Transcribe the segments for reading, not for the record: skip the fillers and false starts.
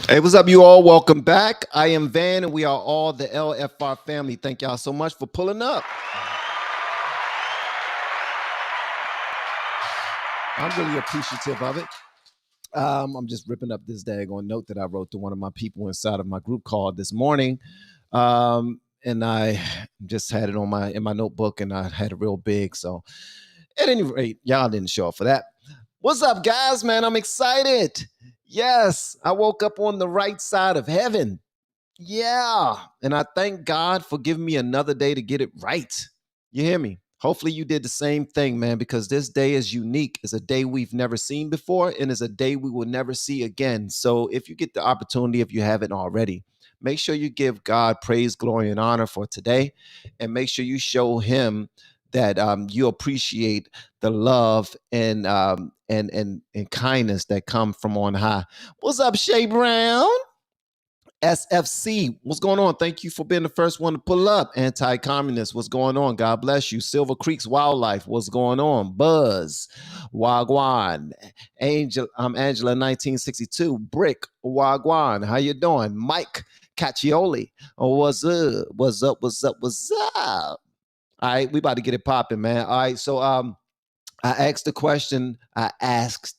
Hey, what's up, you all? Welcome back. I am Van, and we are all the LFR family. Thank y'all so much for pulling up. I'm really appreciative of it. I'm just ripping up this daggone note that I wrote to one of my people inside of my group call this morning. And I just had it in my notebook, and I had it real big. So at any rate, y'all didn't show up for that. What's up, guys? Man, I'm excited. Yes, I woke up on the right side of heaven. Yeah. And I thank God for giving me another day to get it right. You hear me? Hopefully you did the same thing, man, because this day is unique. It's a day we've never seen before, and it's a day we will never see again. So if you get the opportunity, if you haven't already, make sure you give God praise, glory, and honor for today. And make sure you show him that you appreciate the love and kindness that come from on high. What's up, Shay Brown? SFC, what's going on? Thank you for being the first one to pull up. Anti-communist, what's going on? God bless you. Silver Creek's Wildlife, what's going on? Buzz, Wagwan, Angela 1962, Brick, Wagwan, how you doing? Mike Caccioli, what's up? What's up? What's up? What's up? All right, we about to get it popping, man. All right, so I asked the question. I asked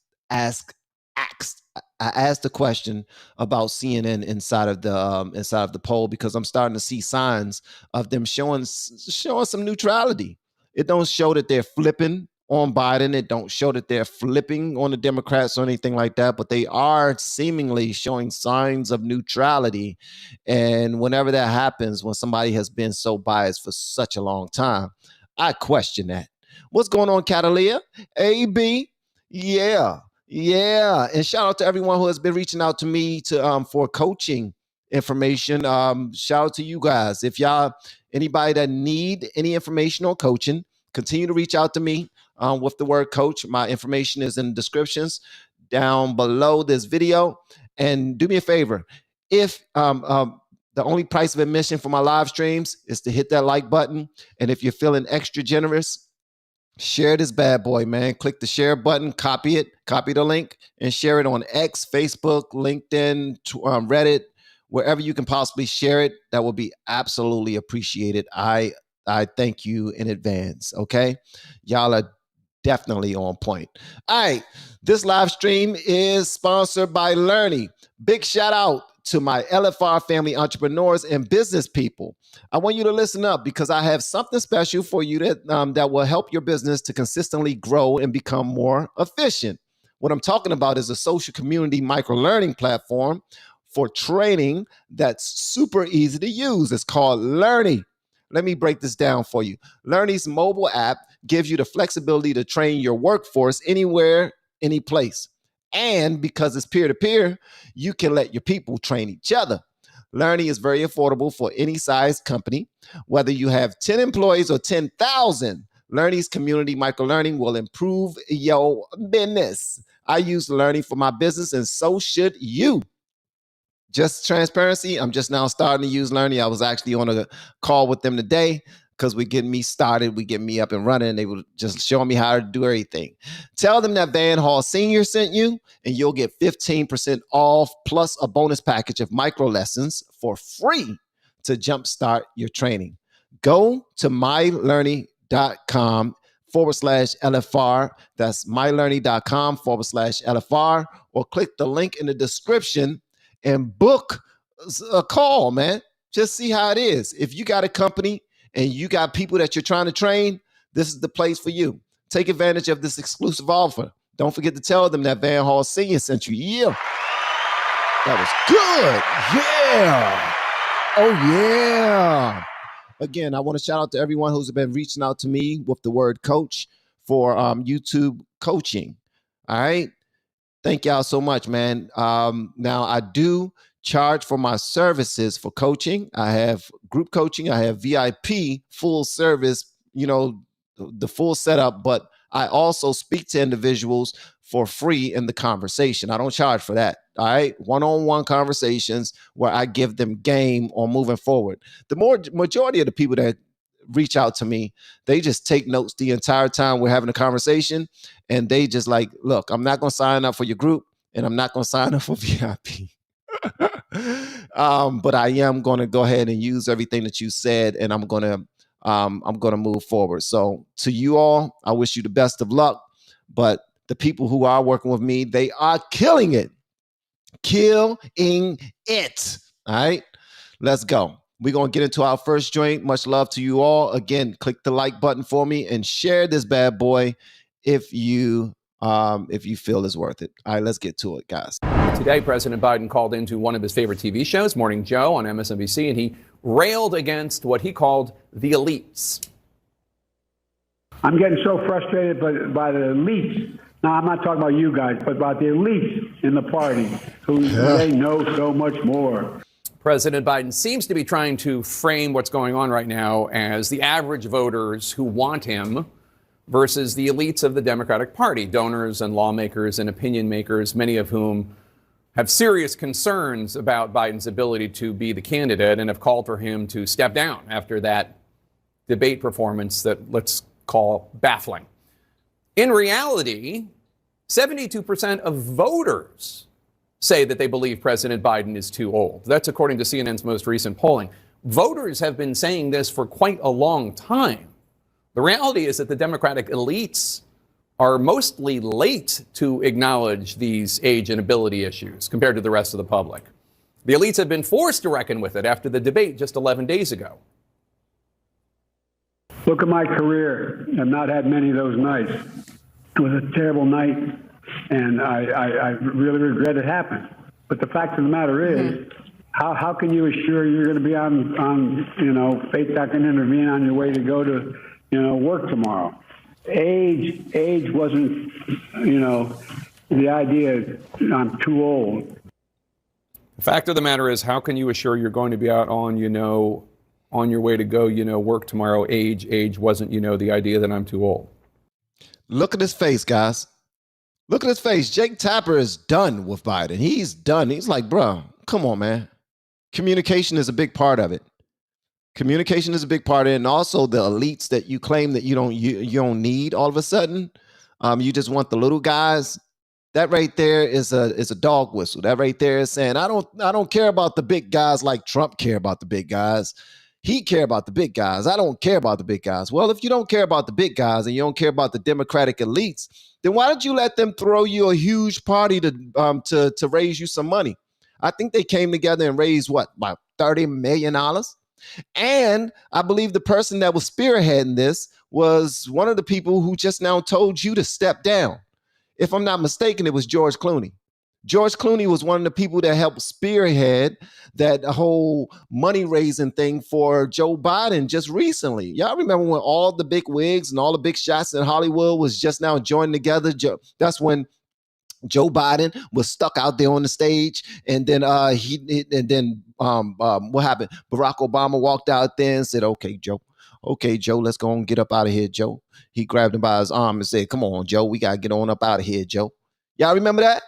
the question about CNN inside of the poll, because I'm starting to see signs of them showing some neutrality. It don't show that they're flipping on Biden. It don't show that they're flipping on the Democrats or anything like that, but they are seemingly showing signs of neutrality. And whenever that happens, when somebody has been so biased for such a long time, I question that. What's going on, Catalia? AB? Yeah. Yeah, and shout out to everyone who has been reaching out to me for coaching information. Shout out to you guys. If y'all, anybody that need any information on coaching, continue to reach out to me with the word coach. My information is in the descriptions down below this video. And do me a favor, if the only price of admission for my live streams is to hit that like button, and if you're feeling extra generous, share this bad boy, man. Click the share button, copy it, copy the link, and share it on X, Facebook, LinkedIn, Reddit, wherever you can possibly share it. That will be absolutely appreciated. I thank you in advance, okay? Y'all are definitely on point. All right, this live stream is sponsored by Learny. Big shout out to my LFR family entrepreneurs and business people. I want you to listen up, because I have something special for you that will help your business to consistently grow and become more efficient. What I'm talking about is a social community micro-learning platform for training that's super easy to use. It's called Learny. Let me break this down for you. Learny's mobile app gives you the flexibility to train your workforce anywhere, any place. And because it's peer-to-peer, you can let your people train each other. Learning is very affordable for any size company. Whether you have 10 employees or 10,000, Learning's community microlearning will improve your business. I use Learning for my business, and so should you. Just transparency, I'm just now starting to use Learning. I was actually on a call with them today, because we're getting me started, we get me up and running. They were just showing me how to do everything. Tell them that van.hall Senior sent you, and you'll get 15% off plus a bonus package of micro lessons for free to jumpstart your training. Go to mylearning.com/LFR. That's mylearning.com/LFR, or click the link in the description and book a call, man. Just see how it is. If you got a company and you got people that you're trying to train, this is the place for you. Take advantage of this exclusive offer. Don't forget to tell them that van.hall Senior sent you. Yeah. That was good. Yeah. Oh, yeah. Again, I want to shout out to everyone who's been reaching out to me with the word coach for YouTube coaching. All right. Thank y'all so much, man. Now, I do charge for my services for coaching. I have group coaching. I have VIP, full service, the full setup, but I also speak to individuals for free in the conversation. I don't charge for that. All right. One-on-one conversations where I give them game on moving forward. The majority of the people that reach out to me, they just take notes the entire time we're having a conversation. And they just like, look, I'm not going to sign up for your group, and I'm not going to sign up for VIP. But I am going to go ahead and use everything that you said, and I'm going to move forward. So to you all, I wish you the best of luck. But the people who are working with me, they are killing it. Killing it. All right, let's go. We're going to get into our first joint. Much love to you all. Again, click the like button for me and share this bad boy if you feel it's worth it. All right, let's get to it, guys. Today, President Biden called into one of his favorite TV shows, Morning Joe on MSNBC, and he railed against what he called the elites. I'm getting so frustrated by the elites. Now, I'm not talking about you guys, but about the elites in the party who they know so much more. President Biden seems to be trying to frame what's going on right now as the average voters who want him versus the elites of the Democratic Party, donors and lawmakers and opinion makers, many of whom have serious concerns about Biden's ability to be the candidate and have called for him to step down after that debate performance that let's call baffling. In reality, 72% of voters say that they believe President Biden is too old. That's according to CNN's most recent polling. Voters have been saying this for quite a long time. The reality is that the Democratic elites are mostly late to acknowledge these age and ability issues compared to the rest of the public. The elites have been forced to reckon with it after the debate just 11 days ago. Look at my career. I've not had many of those nights. It was a terrible night, and I really regret it happened. But the fact of the matter is, how can you assure you're going to be on faith that can intervene on your way to go to, work tomorrow? Age wasn't, the idea I'm too old. The fact of the matter is, how can you assure you're going to be out on your way to go, work tomorrow? Age wasn't, the idea that I'm too old. Look at his face, guys. Look at his face. Jake Tapper is done with Biden. He's done. He's like, bro, come on, man. Communication is a big part of it. Communication is a big part of it. And also the elites that you claim that you don't need all of a sudden. You just want the little guys. That right there is a dog whistle. That right there is saying, I don't care about the big guys like Trump care about the big guys. He care about the big guys. I don't care about the big guys. Well, if you don't care about the big guys and you don't care about the Democratic elites, then why don't you let them throw you a huge party to raise you some money? I think they came together and raised about $30 million. And I believe the person that was spearheading this was one of the people who just now told you to step down. If I'm not mistaken, it was George Clooney. George Clooney was one of the people that helped spearhead that whole money-raising thing for Joe Biden just recently. Y'all remember when all the big wigs and all the big shots in Hollywood was just now joined together? That's when Joe Biden was stuck out there on the stage, and then what happened? Barack Obama walked out there and said, "Okay, Joe, let's go and get up out of here, Joe." He grabbed him by his arm and said, "Come on, Joe, we gotta get on up out of here, Joe." Y'all remember that?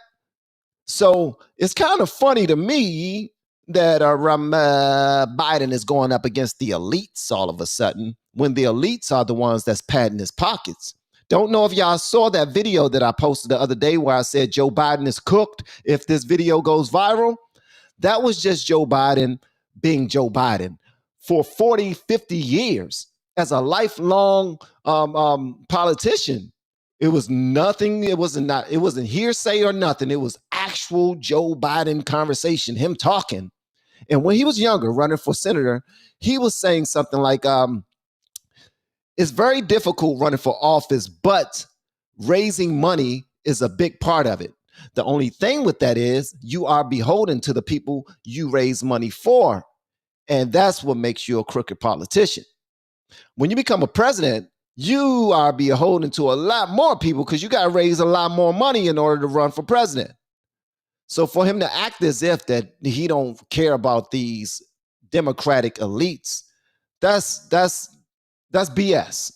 So it's kind of funny to me that Biden is going up against the elites all of a sudden when the elites are the ones that's padding his pockets. Don't know if y'all saw that video that I posted the other day where I said Joe Biden is cooked if this video goes viral. That was just Joe Biden being Joe Biden for 40, 50 years as a lifelong politician. It was nothing. It wasn't hearsay or nothing. It was actual Joe Biden conversation, him talking. And when he was younger, running for senator, he was saying something like, it's very difficult running for office, but raising money is a big part of it. The only thing with that is you are beholden to the people you raise money for. And that's what makes you a crooked politician. When you become a president, you are beholden to a lot more people because you got to raise a lot more money in order to run for president. So for him to act as if that he don't care about these Democratic elites, that's BS.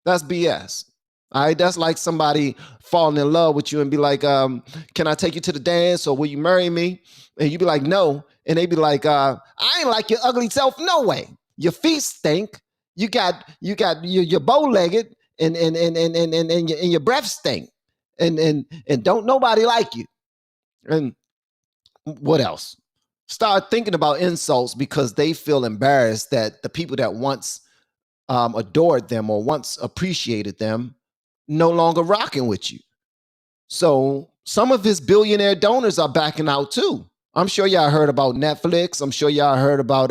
That's BS. All right, that's like somebody falling in love with you and be like, can I take you to the dance or will you marry me? And you be like, no. And they be like, I ain't like your ugly self. No way. Your feet stink. You got you're bow-legged and your breath stink. And don't nobody like you. And what else? start thinking about insults because they feel embarrassed that the people that once adored them or once appreciated them no longer rocking with you. So some of his billionaire donors are backing out too. I'm sure y'all heard about Netflix. I'm sure y'all heard about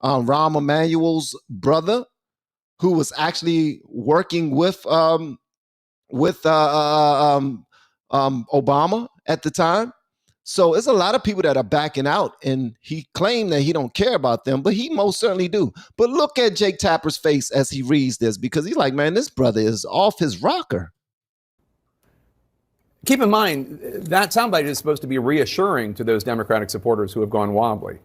Rahm Emanuel's brother, who was actually working with Obama at the time. So it's a lot of people that are backing out, and he claimed that he don't care about them, but he most certainly do. But look at Jake Tapper's face as he reads this, because he's like, man, this brother is off his rocker. Keep in mind, that soundbite is supposed to be reassuring to those Democratic supporters who have gone wobbly.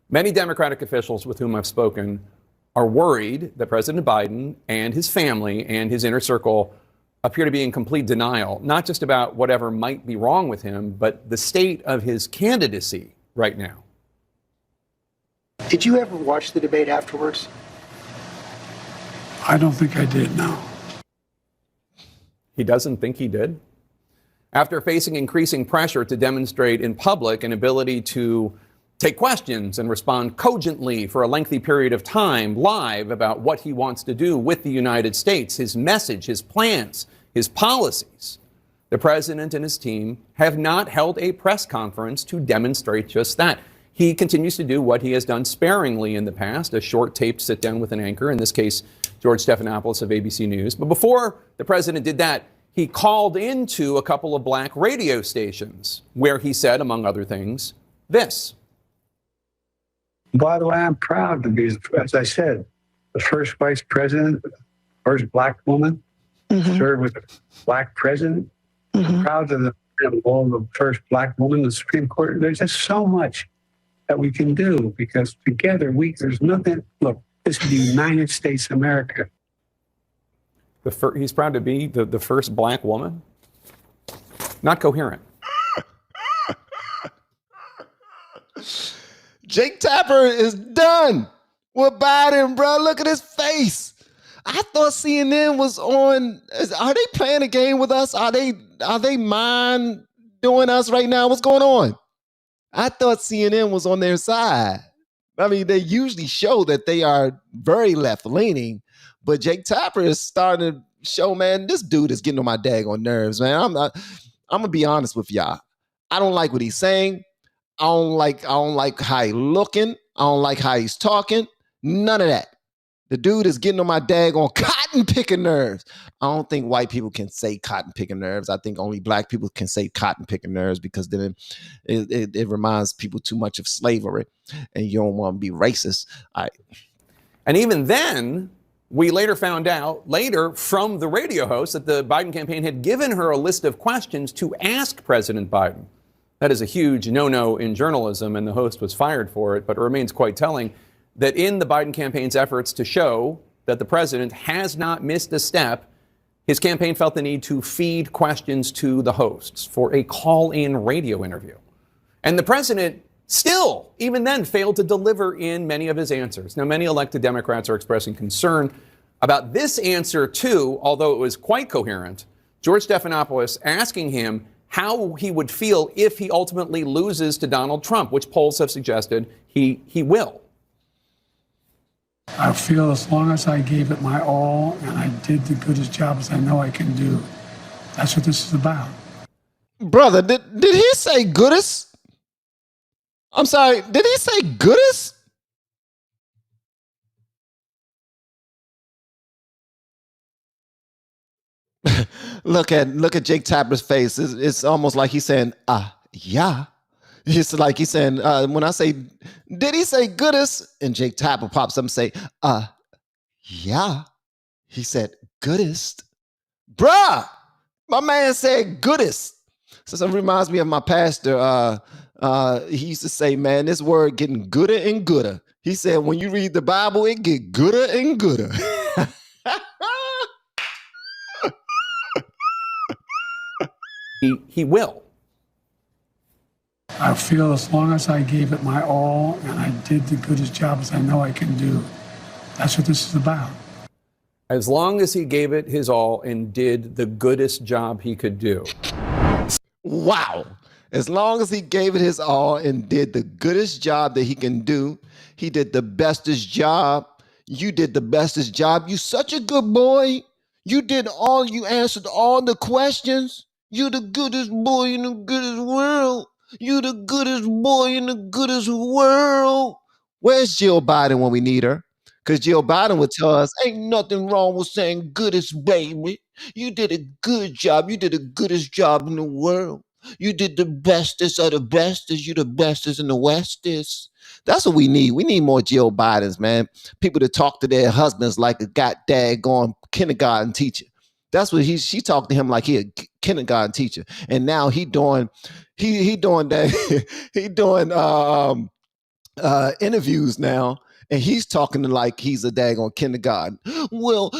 Many Democratic officials with whom I've spoken are worried that President Biden and his family and his inner circle appear to be in complete denial, not just about whatever might be wrong with him, but the state of his candidacy right now. Did you ever watch the debate afterwards? I don't think I did, no. He doesn't think he did? After facing increasing pressure to demonstrate in public an ability to take questions and respond cogently for a lengthy period of time live about what he wants to do with the United States, his message, his plans, his policies, the president and his team have not held a press conference to demonstrate just that. He continues to do what he has done sparingly in the past, a short taped sit down with an anchor, in this case, George Stephanopoulos of ABC News. But before the president did that, he called into a couple of black radio stations where he said, among other things, this. By the way, I'm proud to be, as I said, the first vice president, first black woman, served with a black president. I'm proud to the first black woman in the Supreme Court. There's just so much that we can do because together there's nothing. Look, this is the United States of America. He's proud to be the first black woman? Not coherent. Jake Tapper is done with Biden, bro. Look at his face. I thought CNN was on. Are they playing a game with us? Are they mind doing us right now? What's going on? I thought CNN was on their side. I mean, they usually show that they are very left-leaning, but Jake Tapper is starting to show, man, this dude is getting on my daggone nerves, man. I'm gonna be honest with y'all. I don't like what he's saying. I don't like how he's looking. I don't like how he's talking. None of that. The dude is getting on my daggone cotton picking nerves. I don't think white people can say cotton picking nerves. I think only black people can say cotton picking nerves because then it reminds people too much of slavery, and you don't want to be racist. And even then, we later found out from the radio host that the Biden campaign had given her a list of questions to ask President Biden. That is a huge no-no in journalism, and the host was fired for it, but it remains quite telling that in the Biden campaign's efforts to show that the president has not missed a step, his campaign felt the need to feed questions to the hosts for a call-in radio interview. And the president still, even then, failed to deliver in many of his answers. Now, many elected Democrats are expressing concern about this answer, too, although it was quite coherent. George Stephanopoulos asking him how he would feel if he ultimately loses to Donald Trump, which polls have suggested he will. I feel as long as I gave it my all and I did the goodest job as I know I can do, that's what this is about. Brother, did he say goodest? I'm sorry, did he say goodest? Look at Jake Tapper's face. It's almost like he's saying, yeah. It's like he's saying, when I say, did he say goodest? And Jake Tapper pops up and say, yeah. He said, goodest. Bruh, my man said goodest. So it reminds me of my pastor. He used to say, man, this word getting gooder and gooder. He said, when you read the Bible, it get gooder and gooder. He will. I feel as long as I gave it my all and I did the goodest job as I know I can do, that's what this is about. As long as he gave it his all and did the goodest job he could do. Wow. As long as he gave it his all and did the goodest job that he can do, he did the bestest job. You did the bestest job. You such a good boy. You answered all the questions. You the goodest boy in the goodest world. You the goodest boy in the goodest world. Where's Jill Biden when we need her? Because Jill Biden would tell us, ain't nothing wrong with saying goodest, baby. You did a good job. You did the goodest job in the world. You did the bestest of the bestest. You the bestest in the westest. That's what we need. We need more Jill Bidens, man. People to talk to their husbands like a daggone kindergarten teacher. That's what she talked to him like he a kindergarten teacher. And now he doing that. he doing interviews now, and he's talking like he's a daggone kindergarten. Well,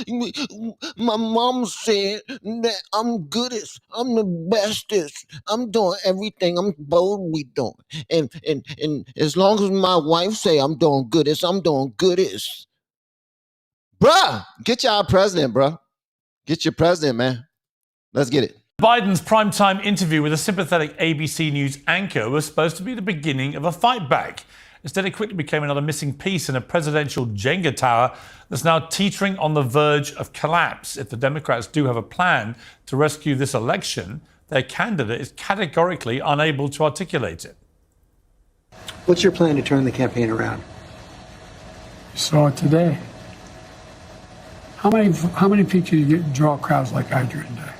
my mom said that I'm goodest, I'm the bestest, I'm doing everything I'm supposed to be doing, and as long as my wife say I'm doing goodest, I'm doing goodest. Bruh, get your president, bruh. Get your president, man. Let's get it. Biden's primetime interview with a sympathetic ABC News anchor was supposed to be the beginning of a fight back. Instead, it quickly became another missing piece in a presidential Jenga tower that's now teetering on the verge of collapse. If the Democrats do have a plan to rescue this election, their candidate is categorically unable to articulate it. What's your plan to turn the campaign around? You saw it today. How many people you draw crowds like I drew today?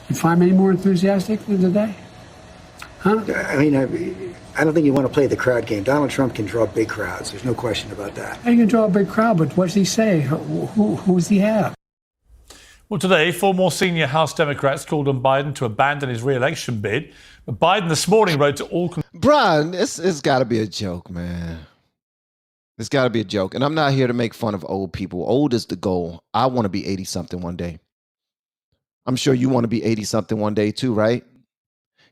You find many more enthusiastic than today? Huh? I mean, I don't think you want to play the crowd game. Donald Trump can draw big crowds. There's no question about that. He can draw a big crowd, but what does he say? Who's he have? Well, today, 4 more senior House Democrats called on Biden to abandon his re-election bid. But Biden this morning wrote to all... Brian, it's got to be a joke, man. It's got to be a joke. And I'm not here to make fun of old people. Old is the goal. I want to be 80-something one day. I'm sure you want to be 80-something one day too, right?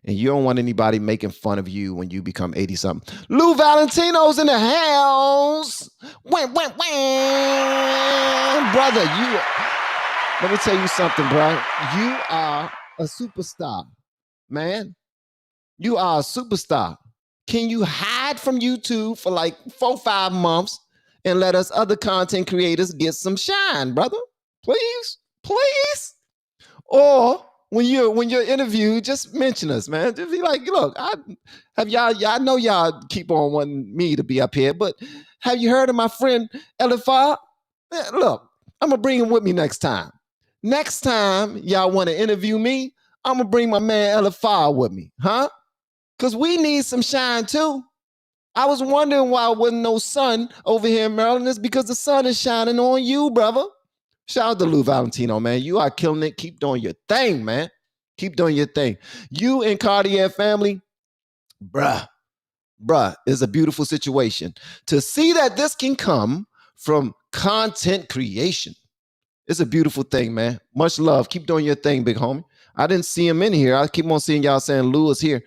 And you don't want anybody making fun of you when you become 80-something. Lou Valentino's in the house. Wham, wham, wham. Brother, let me tell you something, bro. You are a superstar, man. You are a superstar. Can you hide from YouTube for like 4-5 months and let us other content creators get some shine, brother? Please, please. Or when you're interviewed, just mention us, man. Just be like, look, I know y'all keep on wanting me to be up here, but have you heard of my friend LFR? Look, I'm gonna bring him with me next time. Next time y'all want to interview me, I'm gonna bring my man LFR with me, huh? Because we need some shine too. I was wondering why there wasn't no sun over here in Maryland. It's because the sun is shining on you, brother. Shout out to Lou Valentino, man. You are killing it. Keep doing your thing, man. Keep doing your thing. You and Cartier family, bruh, is a beautiful situation. To see that this can come from content creation, it's a beautiful thing, man. Much love. Keep doing your thing, big homie. I didn't see him in here. I keep on seeing y'all saying Lou is here.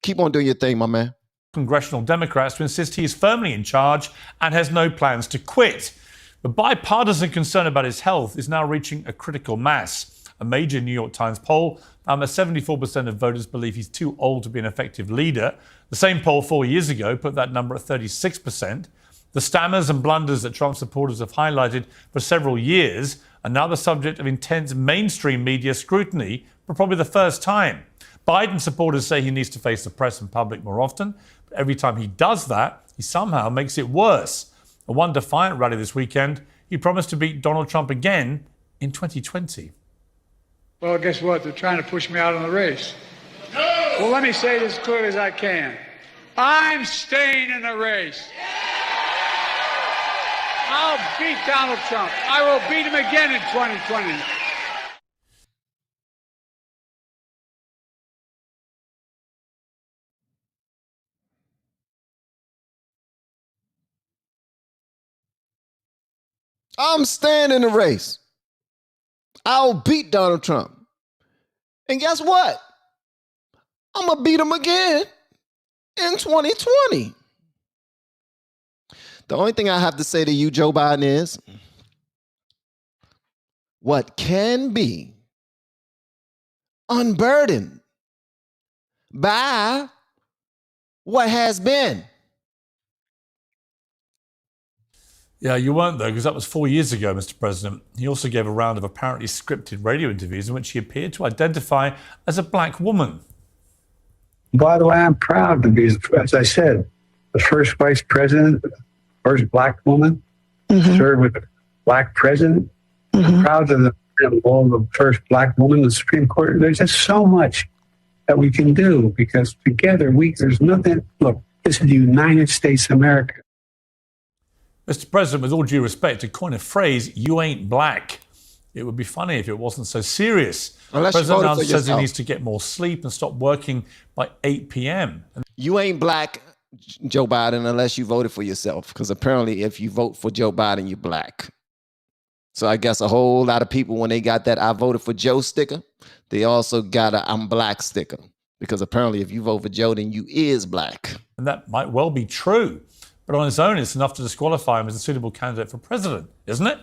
Keep on doing your thing, my man. Congressional Democrats to insist he is firmly in charge and has no plans to quit. The bipartisan concern about his health is now reaching a critical mass. A major New York Times poll found that 74% of voters believe he's too old to be an effective leader. The same poll 4 years ago put that number at 36%. The stammers and blunders that Trump supporters have highlighted for several years are now the subject of intense mainstream media scrutiny for probably the first time. Biden supporters say he needs to face the press and public more often, but every time he does that, he somehow makes it worse. At one defiant rally this weekend, he promised to beat Donald Trump again in 2020. Well, guess what? They're trying to push me out of the race. No! Well, let me say this as clearly as I can. I'm staying in the race. I'll beat Donald Trump. I will beat him again in 2020. I'm staying in the race. I'll beat Donald Trump. And guess what? I'm going to beat him again in 2020. The only thing I have to say to you, Joe Biden, is what can be unburdened by what has been. Yeah, you weren't, though, because that was 4 years ago, Mr. President. He also gave a round of apparently scripted radio interviews in which he appeared to identify as a black woman. By the way, I'm proud to be, as I said, the first vice president, first black woman, served with a black president. I'm proud of the first black woman in the Supreme Court. There's just so much that we can do because together there's nothing. Look, this is the United States of America. Mr. President, with all due respect, to coin a phrase, you ain't black. It would be funny if it wasn't so serious. Unless President you now voted for says he yourself. needs to get more sleep and stop working by 8 p.m. You ain't black, Joe Biden, unless you voted for yourself. Because apparently if you vote for Joe Biden, you're black. So I guess a whole lot of people, when they got that I voted for Joe sticker, they also got a I'm black sticker. Because apparently if you vote for Joe, then you is black. And that might well be true. But on its own, it's enough to disqualify him as a suitable candidate for president, isn't it?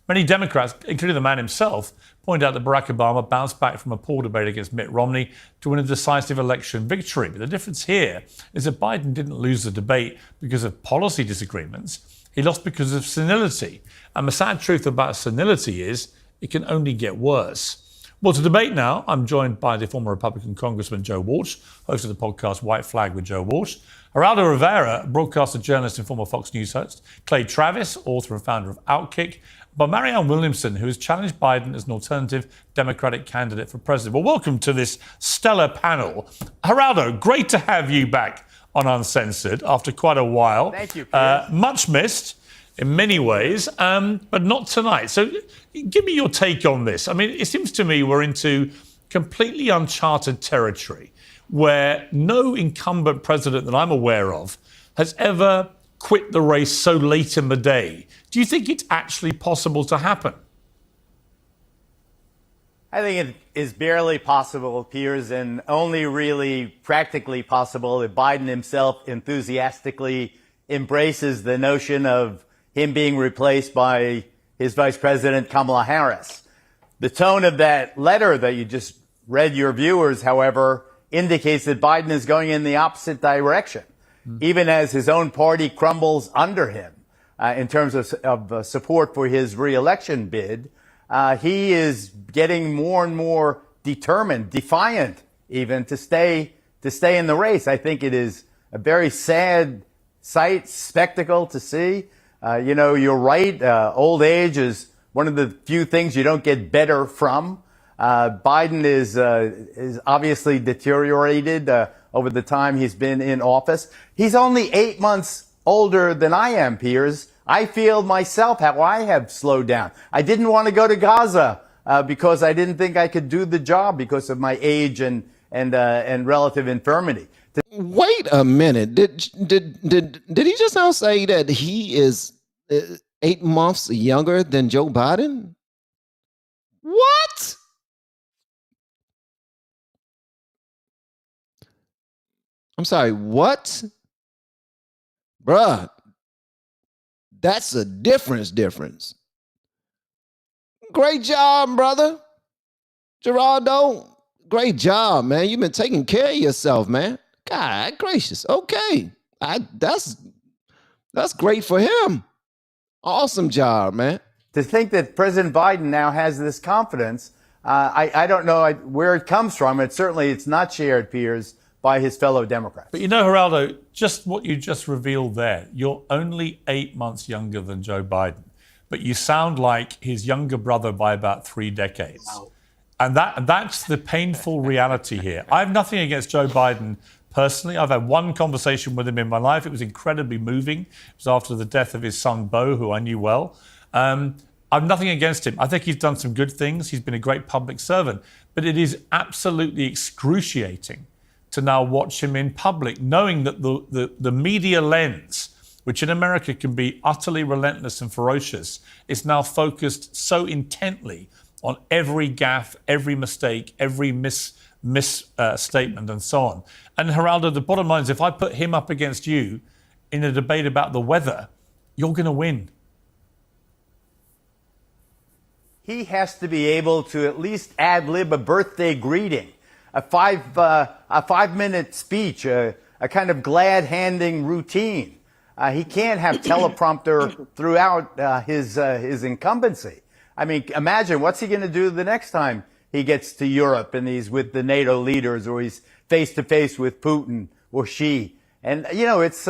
Many Democrats, including the man himself, point out that Barack Obama bounced back from a poor debate against Mitt Romney to win a decisive election victory. But the difference here is that Biden didn't lose the debate because of policy disagreements. He lost because of senility. And the sad truth about senility is it can only get worse. Well, to debate now, I'm joined by the former Republican Congressman Joe Walsh, host of the podcast White Flag with Joe Walsh, Geraldo Rivera, broadcaster, journalist and former Fox News host, Clay Travis, author and founder of Outkick, by Marianne Williamson, who has challenged Biden as an alternative Democratic candidate for president. Well, welcome to this stellar panel. Geraldo, great to have you back on Uncensored after quite a while. Thank you, Piers. Much missed in many ways, but not tonight. So give me your take on this. I mean, it seems to me we're into completely uncharted territory where no incumbent president that I'm aware of has ever quit the race so late in the day. Do you think it's actually possible to happen? I think it is barely possible, Piers, and only really practically possible if Biden himself enthusiastically embraces the notion of him being replaced by his Vice President Kamala Harris. The tone of that letter that you just read your viewers, however, indicates that Biden is going in the opposite direction, even as his own party crumbles under him in terms of support for his reelection bid. He is getting more and more determined, defiant even, to stay in the race. I think it is a very sad sight, spectacle to see. You're right. Old age is one of the few things you don't get better from. Biden is obviously deteriorated over the time he's been in office. He's only 8 months older than I am, Piers. I feel myself how I have slowed down. I didn't want to go to Gaza because I didn't think I could do the job because of my age and relative infirmity. Wait a minute. Did he just now say that he is 8 months younger than Joe Biden? What? I'm sorry, what? Bruh, that's a difference. Great job, brother. Geraldo, great job, man. You've been taking care of yourself, man. God gracious. Okay. That's great for him. Awesome job, man. To think that President Biden now has this confidence, I don't know where it comes from. It's not shared, Piers, by his fellow Democrats. But Geraldo, just what you just revealed there, you're only 8 months younger than Joe Biden, but you sound like his younger brother by about 3 decades. Wow. And that's the painful reality here. I have nothing against Joe Biden personally. I've had one conversation with him in my life. It was incredibly moving. It was after the death of his son, Beau, who I knew well. I've nothing against him. I think he's done some good things. He's been a great public servant. But it is absolutely excruciating to now watch him in public, knowing that the media lens, which in America can be utterly relentless and ferocious, is now focused so intently on every gaffe, every mistake, every misstatement, and so on. And Geraldo, the bottom line is, if I put him up against you in a debate about the weather, you're going to win. He has to be able to at least ad-lib a birthday greeting. a 5-minute speech, a kind of glad-handing routine. He can't have teleprompter throughout his incumbency. I mean, imagine what's he going to do the next time he gets to Europe and he's with the NATO leaders, or he's face to face with Putin or Xi. And you know, it's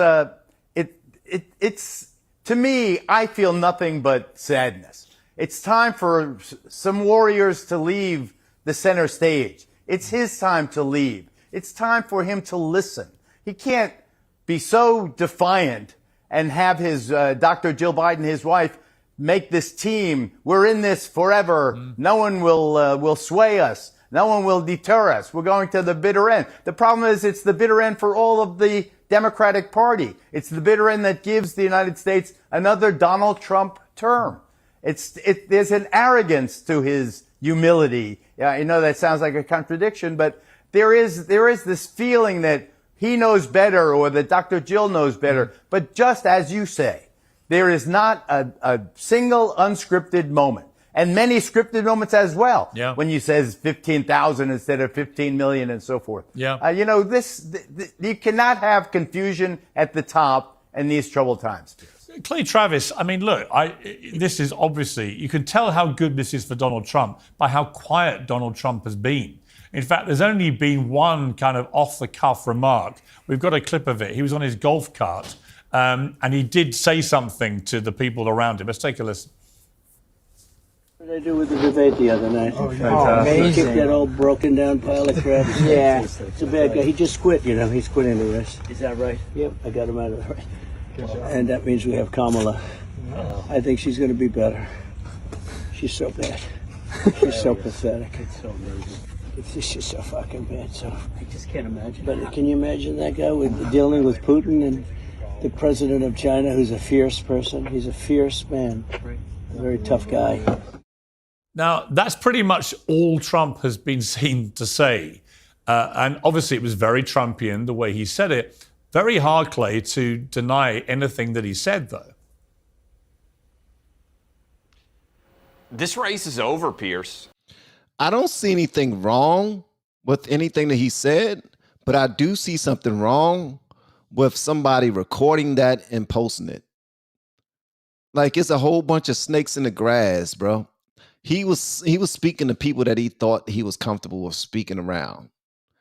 to me, I feel nothing but sadness. It's time for some warriors to leave the center stage. It's his time to leave. It's time for him to listen. He can't be so defiant and have his Dr. Jill Biden, his wife, make this team. We're in this forever. No one will sway us. No one will deter us. We're going to the bitter end. The problem is it's the bitter end for all of the Democratic Party. It's the bitter end that gives the United States another Donald Trump term. There's an arrogance to his humility. I know that sounds like a contradiction, but there is this feeling that he knows better, or that Dr. Jill knows better. But just as you say, there is not a single unscripted moment, and many scripted moments as well. Yeah. When you says 15,000 instead of 15 million and so forth. Yeah. You know, you cannot have confusion at the top in these troubled times. Clay Travis, I mean, look, this is obviously, you can tell how good this is for Donald Trump by how quiet Donald Trump has been. In fact, there's only been one kind of off-the-cuff remark. We've got a clip of it. He was on his golf cart, and he did say something to the people around him. Let's take a listen. What did I do with the debate the other night? Oh, amazing. Kicked that old broken down pile of crap. Yeah. It's a bad guy. He just quit, you know. He's quitting the race. Is that right? Yep, I got him out of the race. And that means we have Kamala. I think she's going to be better. She's so bad. She's so pathetic. It's so amazing. It's just so fucking bad. So I just can't imagine. But can you imagine that guy dealing with Putin and the president of China, who's a fierce person? He's a fierce man. A very tough guy. Now, that's pretty much all Trump has been seen to say. And obviously it was very Trumpian, the way he said it. Very hard, Clay, to deny anything that he said, though. This race is over, Piers. I don't see anything wrong with anything that he said, but I do see something wrong with somebody recording that and posting it. Like, it's a whole bunch of snakes in the grass, bro. He was speaking to people that he thought he was comfortable with speaking around.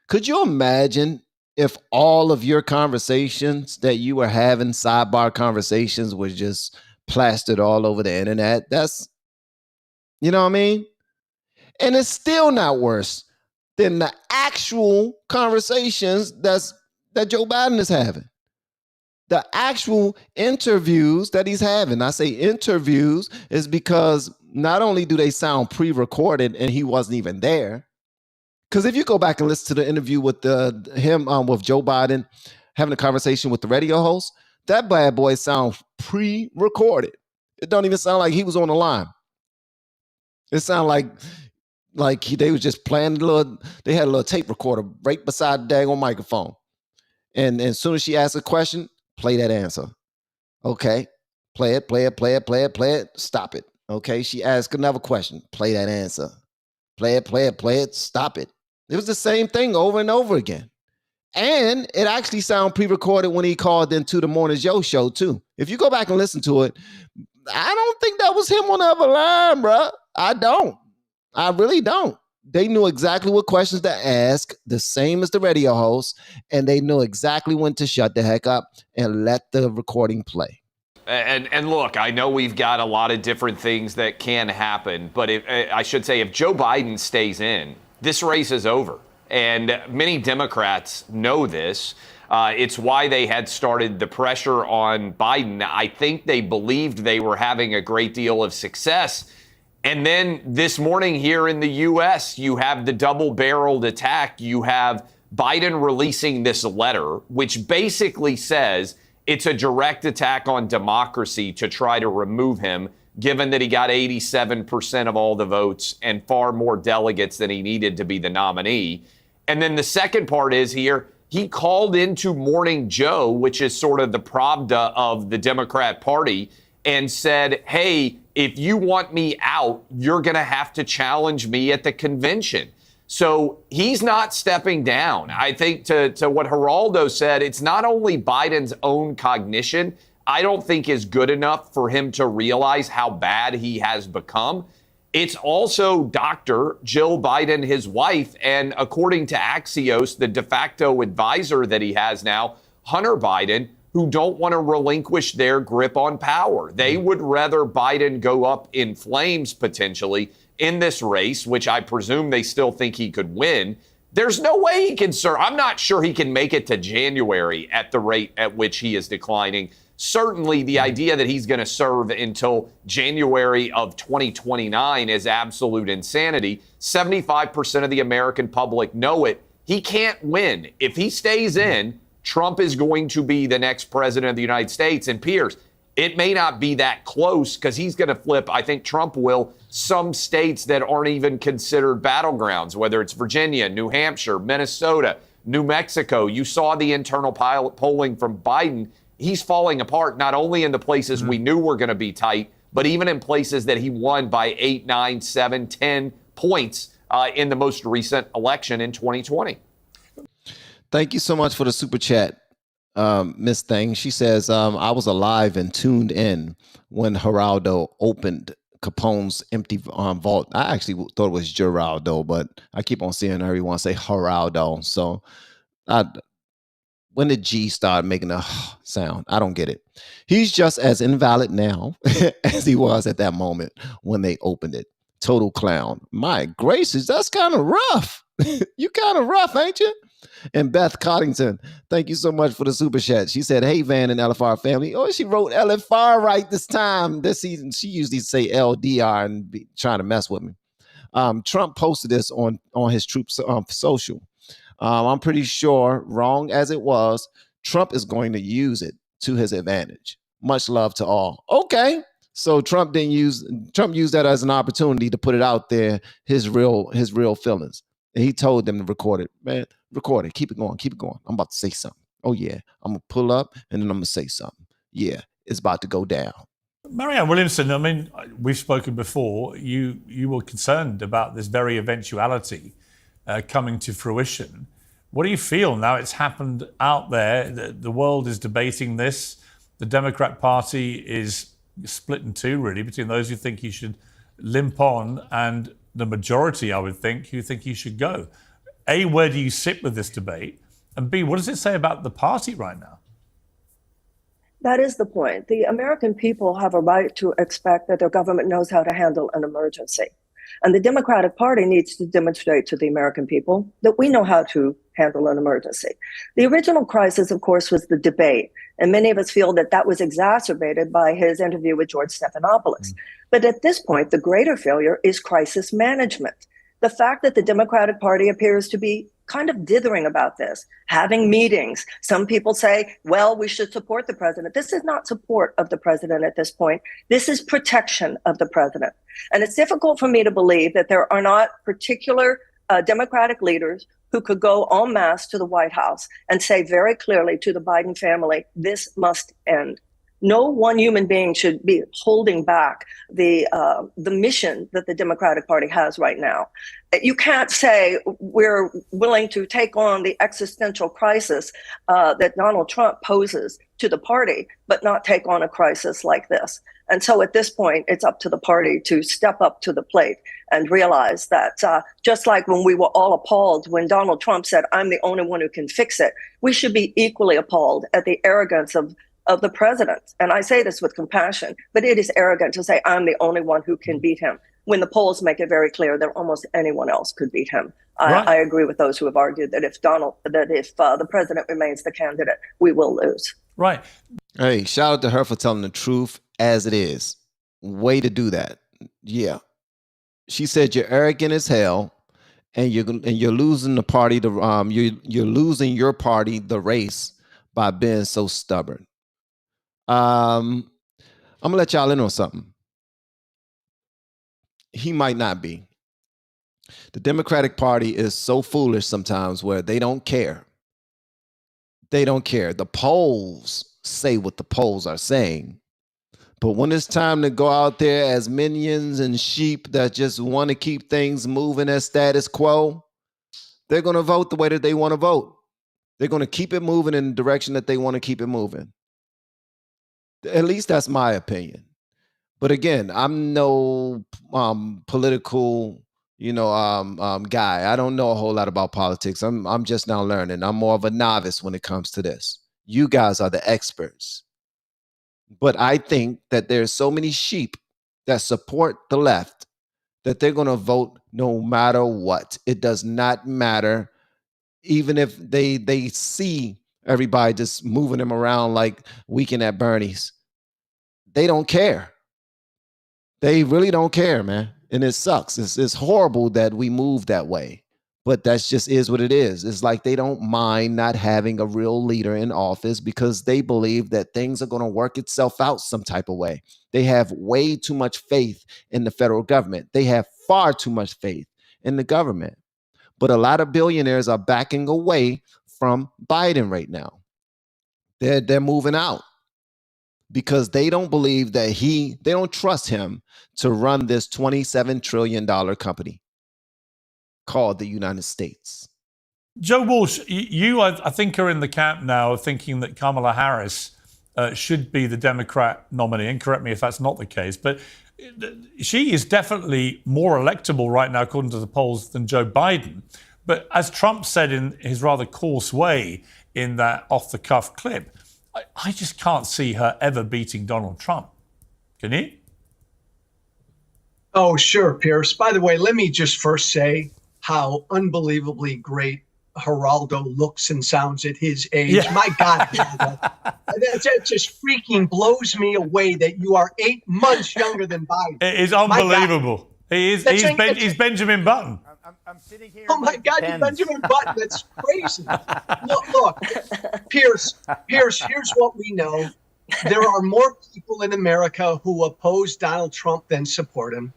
Could you imagine if all of your conversations that you were having, sidebar conversations, was just plastered all over the internet? That's, you know what I mean? And it's still not worse than the actual conversations that Joe Biden is having. The actual interviews that he's having. I say interviews is because not only do they sound pre-recorded and he wasn't even there, because if you go back and listen to the interview with him with Joe Biden having a conversation with the radio host, that bad boy sounds pre-recorded. It don't even sound like he was on the line. It sounded like they was just playing they had a little tape recorder right beside the daggone microphone. And as soon as she asked a question, play that answer. Okay. Play it. Stop it. Okay. She asked another question. Play that answer. Play it. Stop it. It was the same thing over and over again. And it actually sounded pre-recorded when he called into the Morning Joe show too. If you go back and listen to it, I don't think that was him on the other line, bro. I don't. I really don't. They knew exactly what questions to ask, the same as the radio host, and they knew exactly when to shut the heck up and let the recording play. And look, I know we've got a lot of different things that can happen, but I should say if Joe Biden stays in, this race is over. And many Democrats know this. It's why they had started the pressure on Biden. I think they believed they were having a great deal of success. And then this morning here in the U.S., you have the double-barreled attack. You have Biden releasing this letter, which basically says it's a direct attack on democracy to try to remove him, given that he got 87% of all the votes and far more delegates than he needed to be the nominee. And then the second part is here, he called into Morning Joe, which is sort of the Pravda of the Democrat Party, and said, hey, if you want me out, you're going to have to challenge me at the convention. So he's not stepping down. I think to what Geraldo said, it's not only Biden's own cognition, I don't think is good enough for him to realize how bad he has become. It's also Dr. Jill Biden, his wife, and according to Axios, the de facto advisor that he has now, Hunter Biden, who don't want to relinquish their grip on power. They would rather Biden go up in flames potentially in this race, which I presume they still think he could win. There's no way he can serve. I'm not sure he can make it to January at the rate at which he is declining. Certainly, the idea that he's going to serve until January of 2029 is absolute insanity. 75% of the American public know it. He can't win. If he stays in, Trump is going to be the next president of the United States. And Piers, it may not be that close because he's going to flip, I think Trump will, some states that aren't even considered battlegrounds, whether it's Virginia, New Hampshire, Minnesota, New Mexico. You saw the internal polling from Biden. He's falling apart not only in the places we knew were going to be tight, but even in places that he won by 8, 9, 7, 10 points in the most recent election in 2020. Thank you so much for the super chat, Miss Thing. She says, I was alive and tuned in when Geraldo opened Capone's empty vault. I actually thought it was Geraldo, but I keep on seeing everyone say Geraldo. So when did G start making a sound? I don't get it. He's just as invalid now as he was at that moment when they opened it. Total clown. My gracious, that's kind of rough. You kind of rough, ain't you? And Beth Coddington, thank you so much for the super chat. She said, hey, Van and LFR family. Oh, she wrote LFR right this time. This season, she usually say LDR and be trying to mess with me. Trump posted this on his Troops social. I'm pretty sure, wrong as it was, Trump is going to use it to his advantage. Much love to all. Okay. So Trump used that as an opportunity to put it out there, his real feelings. And he told them to record it. Man, record it. Keep it going. Keep it going. I'm about to say something. Oh, yeah. I'm going to pull up and then I'm going to say something. Yeah, it's about to go down. Marianne Williamson, I mean, we've spoken before. You were concerned about this very eventuality coming to fruition. What do you feel now it's happened out there? The world is debating this. The Democrat Party is split in two, really, between those who think he should limp on and the majority, I would think, who think he should go. A, where do you sit with this debate? And B, what does it say about the party right now? That is the point. The American people have a right to expect that their government knows how to handle an emergency. And the Democratic Party needs to demonstrate to the American people that we know how to handle an emergency. The original crisis, of course, was the debate. And many of us feel that that was exacerbated by his interview with George Stephanopoulos. But at this point, the greater failure is crisis management. The fact that the Democratic Party appears to be kind of dithering about this, having meetings. Some people say, well, we should support the president. This is not support of the president at this point. This is protection of the president. And it's difficult for me to believe that there are not particular Democratic leaders who could go en masse to the White House and say very clearly to the Biden family, this must end. No one human being should be holding back the mission that the Democratic Party has right now. You can't say we're willing to take on the existential crisis that Donald Trump poses to the party, but not take on a crisis like this. And so at this point, it's up to the party to step up to the plate and realize that just like when we were all appalled when Donald Trump said, I'm the only one who can fix it, we should be equally appalled at the arrogance of the president. And I say this with compassion, but it is arrogant to say I'm the only one who can beat him when the polls make it very clear that almost anyone else could beat him. Right. I agree with those who have argued that if the president remains the candidate, we will lose. Right. Hey, shout out to her for telling the truth as it is. Way to do that. Yeah. She said you're arrogant as hell, and you're losing the party. You're losing your party the race by being so stubborn. I'm gonna let y'all in on something. He might not be. The Democratic Party is so foolish sometimes where they don't care. They don't care. The polls say what the polls are saying. But when it's time to go out there as minions and sheep that just want to keep things moving as status quo, They're going to vote the way that they want to vote. They're going to keep it moving in the direction that they want to keep it moving. At least that's my opinion. But again, I'm no political, guy. I don't know a whole lot about politics. I'm just now learning. I'm more of a novice when it comes to this. You guys are the experts. But I think that there's so many sheep that support the left that they're going to vote no matter what. It does not matter, even if they see everybody just moving them around like Weekend at Bernie's. They don't care. They really don't care, man. And it sucks. It's horrible that we move that way. But that's just is what it is. It's like they don't mind not having a real leader in office because they believe that things are going to work itself out some type of way. They have way too much faith in the federal government. They have far too much faith in the government. But a lot of billionaires are backing away from Biden right now. They're moving out because they don't believe that they don't trust him to run this $27 trillion company called the United States. Joe Walsh, you I think are in the camp now of thinking that Kamala Harris should be the Democrat nominee, and correct me if that's not the case, but she is definitely more electable right now, according to the polls, than Joe Biden. But as Trump said in his rather coarse way in that off-the-cuff clip, I just can't see her ever beating Donald Trump. Can you? Oh, sure, Piers. By the way, let me just first say how unbelievably great Geraldo looks and sounds at his age. Yeah. My God, Geraldo. That just freaking blows me away that you are 8 months younger than Biden. It is unbelievable. He's Benjamin Button. I'm sitting here. Oh my God, you're Benjamin Button. That's crazy. Look, Piers, here's what we know. There are more people in America who oppose Donald Trump than support him.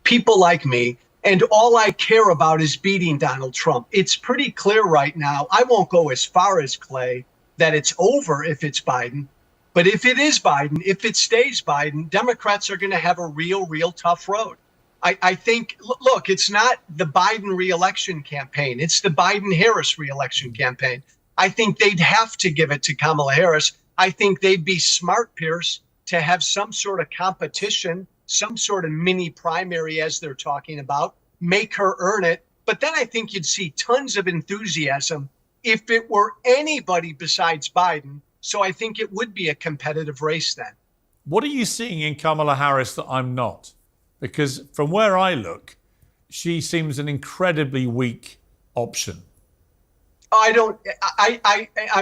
People like me. And all I care about is beating Donald Trump. It's pretty clear right now. I won't go as far as Clay that it's over if it's Biden. But if it is Biden, if it stays Biden, Democrats are going to have a real tough road. I think, look, it's not the Biden reelection campaign. It's the Biden-Harris reelection campaign. I think they'd have to give it to Kamala Harris. I think they'd be smart, Piers, to have some sort of competition, some sort of mini primary, as they're talking about, make her earn it. But then I think you'd see tons of enthusiasm if it were anybody besides Biden. So I think it would be a competitive race then. What are you seeing in Kamala Harris that I'm not? Because from where I look, she seems an incredibly weak option. I'm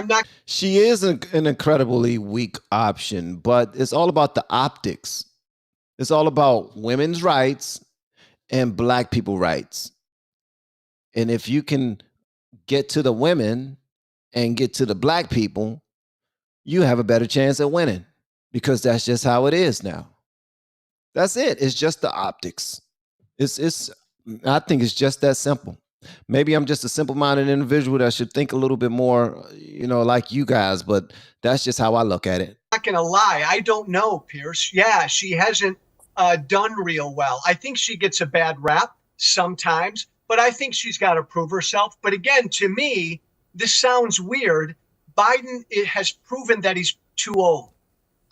not. She is an incredibly weak option, but it's all about the optics. It's all about women's rights and black people rights. And if you can get to the women and get to the black people, you have a better chance at winning because that's just how it is now. That's it. It's just the optics. I think it's just that simple. Maybe I'm just a simple-minded individual that should think a little bit more, like you guys, but that's just how I look at it. I'm not going to lie. I don't know, Piers. Yeah, she hasn't done real well. I think she gets a bad rap sometimes, but I think she's got to prove herself. But again, to me, this sounds weird. Biden has proven that he's too old.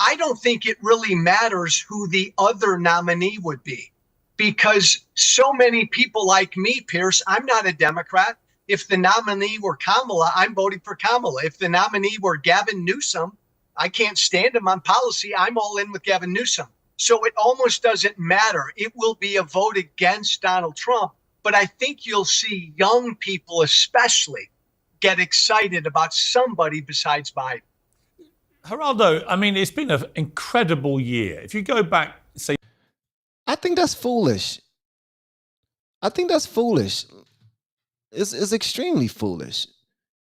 I don't think it really matters who the other nominee would be because so many people like me, Piers, I'm not a Democrat. If the nominee were Kamala, I'm voting for Kamala. If the nominee were Gavin Newsom, I can't stand him on policy. I'm all in with Gavin Newsom. So it almost doesn't matter. It will be a vote against Donald Trump. But I think you'll see young people especially get excited about somebody besides Biden. Geraldo, I mean, it's been an incredible year. If you go back, say... I think that's foolish. It's extremely foolish.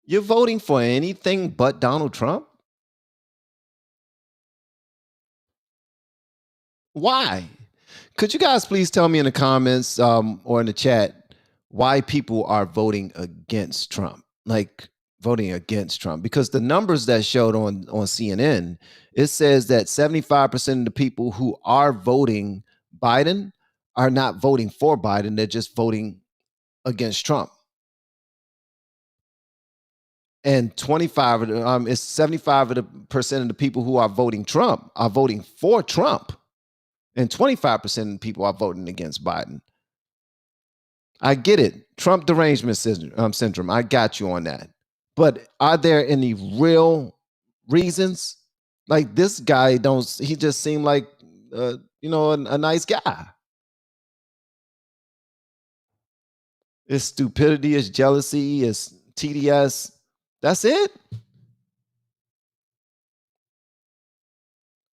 You're voting for anything but Donald Trump? Why? Could you guys please tell me in the comments or in the chat why people are voting against Trump? Like, voting against Trump, because the numbers that showed on CNN, it says that 75% of the people who are voting Biden are not voting for Biden. They're just voting against Trump. and 25 of the, it's 75% of the people who are voting Trump are voting for Trump, and 25% of the people are voting against Biden. I get it. Trump derangement syndrome. I got you on that. But are there any real reasons? Like this guy he just seemed like, a nice guy. It's stupidity, it's jealousy, it's TDS. That's it.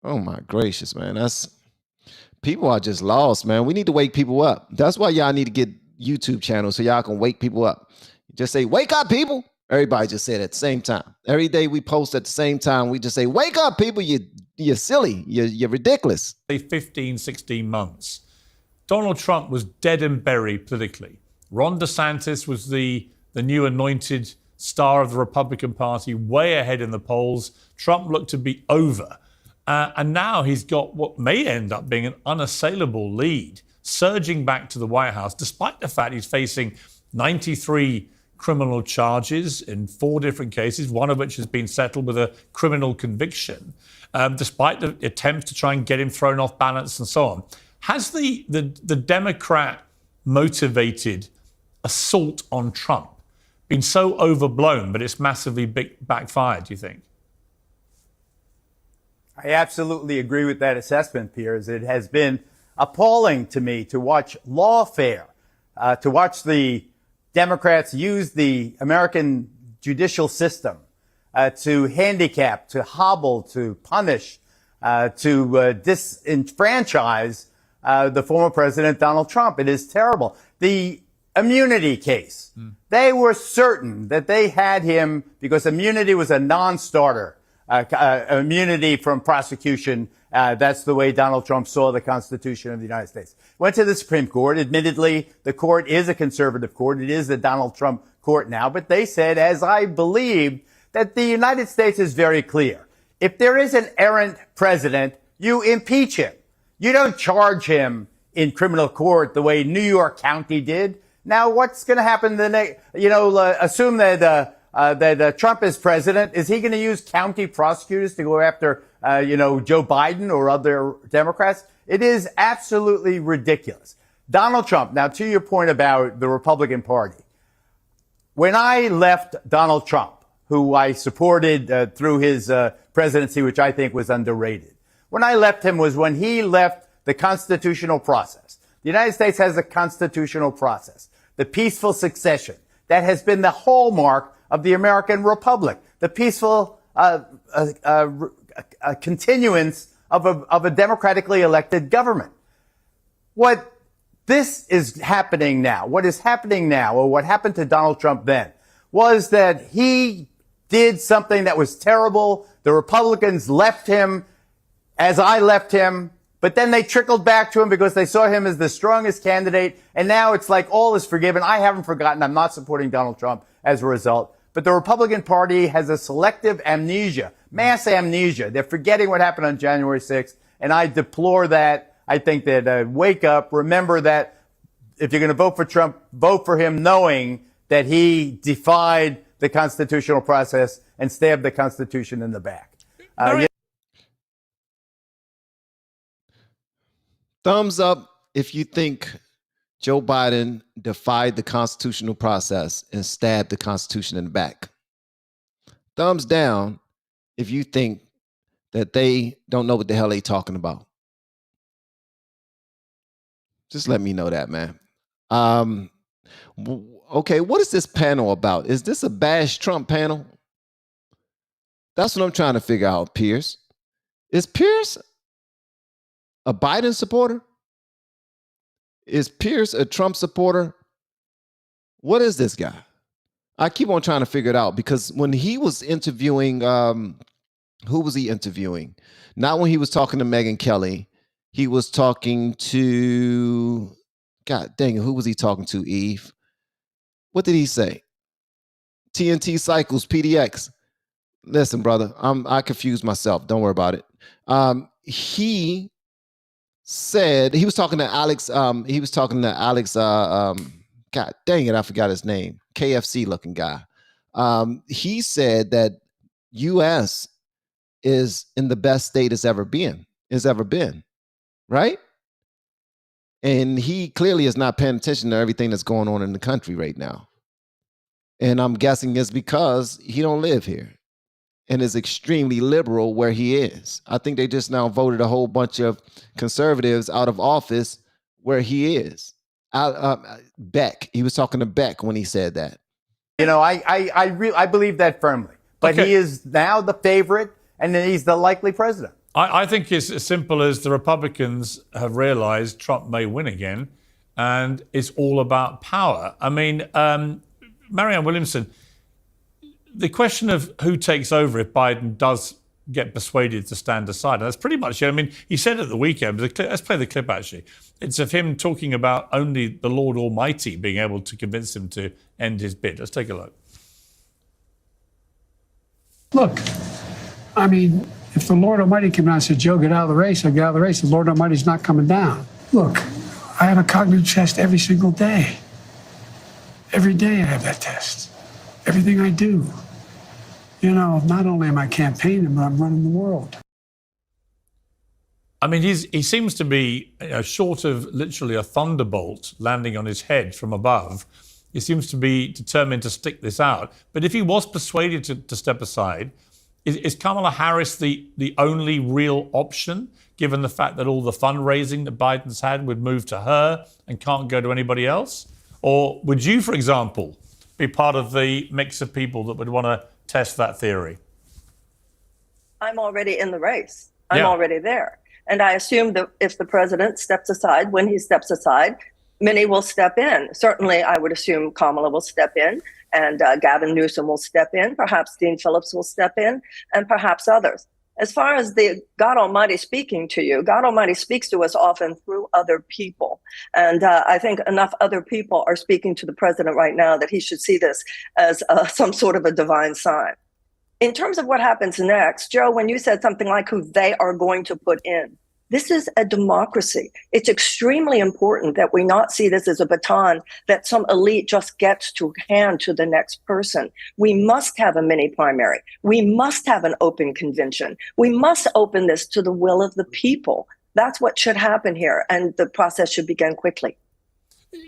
Oh my gracious, man. People are just lost, man. We need to wake people up. That's why y'all need to get YouTube channels so y'all can wake people up. Just say, wake up, people. Everybody just say it at the same time. Every day we post at the same time. We just say, wake up, people. You're silly. You're ridiculous. 15, 16 months. Donald Trump was dead and buried politically. Ron DeSantis was the new anointed star of the Republican Party, way ahead in the polls. Trump looked to be over. And now he's got what may end up being an unassailable lead, surging back to the White House, despite the fact he's facing 93 criminal charges in 4 different cases, one of which has been settled with a criminal conviction, despite the attempts to try and get him thrown off balance and so on. Has the Democrat-motivated assault on Trump been so overblown, but it's massively backfired, do you think? I absolutely agree with that assessment, Piers. It has been appalling to me to watch lawfare, to watch the Democrats use the American judicial system to handicap, to hobble, to punish, to disenfranchise the former president, Donald Trump. It is terrible. The immunity case, they were certain that they had him because immunity was a non-starter. Immunity from prosecution. That's the way Donald Trump saw the Constitution of the United States. Went to the Supreme Court. Admittedly, the court is a conservative court. It is the Donald Trump court now. But they said, as I believed, that the United States is very clear. If there is an errant president, you impeach him. You don't charge him in criminal court the way New York County did. Now, what's going to happen the next? Assume that Trump is president. Is he going to use county prosecutors to go after, Joe Biden or other Democrats? It is absolutely ridiculous. Donald Trump, now to your point about the Republican Party, when I left Donald Trump, who I supported through his presidency, which I think was underrated, when I left him was when he left the constitutional process. The United States has a constitutional process, the peaceful succession. That has been the hallmark of the American Republic, the peaceful continuance of a democratically elected government. What is happening now, or what happened to Donald Trump then, was that he did something that was terrible. The Republicans left him as I left him, but then they trickled back to him because they saw him as the strongest candidate, and now it's like all is forgiven. I haven't forgotten. I'm not supporting Donald Trump as a result. But the Republican Party has a selective amnesia, mass amnesia. They're forgetting what happened on January 6th, and I deplore that. I think that wake up, remember that if you're going to vote for Trump, vote for him knowing that he defied the constitutional process and stabbed the Constitution in the back. Thumbs up if you think Joe Biden defied the constitutional process and stabbed the Constitution in the back. Thumbs down if you think that they don't know what the hell they're talking about. Just let me know that, man. Okay, what is this panel about? Is this a bash Trump panel? That's what I'm trying to figure out, Piers. Is Piers a Biden supporter? Is Piers a Trump supporter? What is this guy? I keep on trying to figure it out because when he was interviewing, who was he interviewing? Not when he was talking to Megyn Kelly. He was talking to, God dang it, who was he talking to, Eve? What did he say? TNT Cycles, PDX. Listen, brother, I confused myself. Don't worry about it. He said, he was talking to Alex, God dang it, I forgot his name. KFC looking guy. He said that U.S. is in the best state it's ever been, right? And he clearly is not paying attention to everything that's going on in the country right now. And I'm guessing it's because he don't live here and is extremely liberal where he is. I think they just now voted a whole bunch of conservatives out of office where he is. Beck, he was talking to Beck when he said that. You know, I believe that firmly. But he is now the favorite, and he's the likely president. I think it's as simple as the Republicans have realized Trump may win again, and it's all about power. I mean, Marianne Williamson, the question of who takes over if Biden does get persuaded to stand aside, and that's pretty much it. I mean, he said at the weekend, let's play the clip actually. It's of him talking about only the Lord Almighty being able to convince him to end his bid. Let's take a look. Look, I mean, if the Lord Almighty came down and said, Joe, get out of the race, I get out of the race, the Lord Almighty's not coming down. Look, I have a cognitive test every single day. Every day I have that test. Everything I do. You know, not only am I campaigning, but I'm running the world. I mean, he seems to be, short of literally a thunderbolt landing on his head from above. He seems to be determined to stick this out. But if he was persuaded to step aside, is Kamala Harris the only real option, given the fact that all the fundraising that Biden's had would move to her and can't go to anybody else? Or would you, for example, be part of the mix of people that would want to test that theory? I'm already in the race. I'm already there. And I assume that if the president steps aside, when he steps aside, many will step in. Certainly, I would assume Kamala will step in, and Gavin Newsom will step in. Perhaps Dean Phillips will step in, and perhaps others. As far as the God Almighty speaking to you, God Almighty speaks to us often through other people. And I think enough other people are speaking to the president right now that he should see this as some sort of a divine sign. In terms of what happens next, Joe, when you said something like who they are going to put in, this is a democracy. It's extremely important that we not see this as a baton that some elite just gets to hand to the next person. We must have a mini primary. We must have an open convention. We must open this to the will of the people. That's what should happen here, and the process should begin quickly.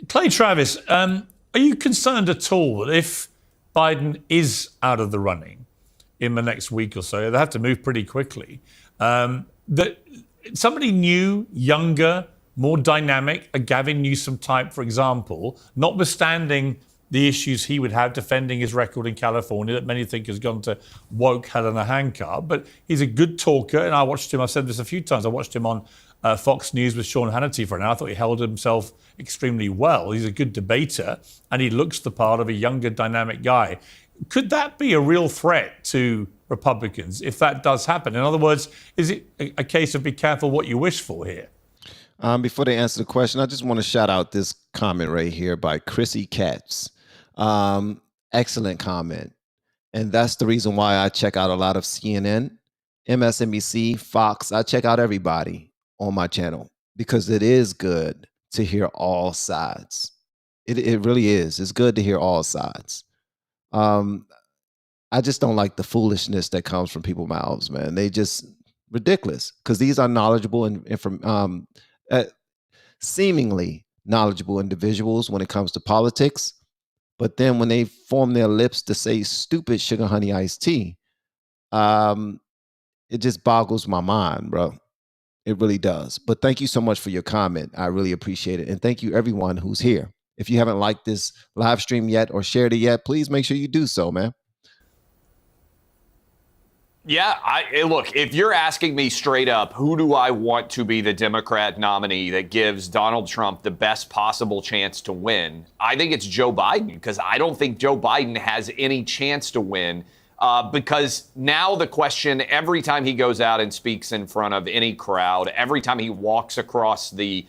Clay Travis, are you concerned at all that if Biden is out of the running in the next week or so, they have to move pretty quickly, that somebody new, younger, more dynamic, a Gavin Newsom type, for example, notwithstanding the issues he would have defending his record in California that many think has gone to woke hell in a handcart, but he's a good talker, and I watched him, I've said this a few times, I watched him on Fox News with Sean Hannity for an hour. I thought he held himself extremely well. He's a good debater, and he looks the part of a younger, dynamic guy. Could that be a real threat to Republicans if that does happen? In other words, is it a case of be careful what you wish for here? Before they answer the question, I just want to shout out this comment right here by Chrissy Katz. Excellent comment. And that's the reason why I check out a lot of CNN, MSNBC, Fox. I check out everybody on my channel because it is good to hear all sides. It really is. It's good to hear all sides. I just don't like the foolishness that comes from people's mouths, man. They just ridiculous because these are knowledgeable and from seemingly knowledgeable individuals when it comes to politics. But then when they form their lips to say stupid sugar honey iced tea, it just boggles my mind, bro. It really does. But thank you so much for your comment. I really appreciate it. And thank you everyone who's here. If you haven't liked this live stream yet or shared it yet, please make sure you do so, man. Yeah, look, if you're asking me straight up, who do I want to be the Democrat nominee that gives Donald Trump the best possible chance to win, I think it's Joe Biden, because I don't think Joe Biden has any chance to win. Because now the question, every time he goes out and speaks in front of any crowd, every time he walks across the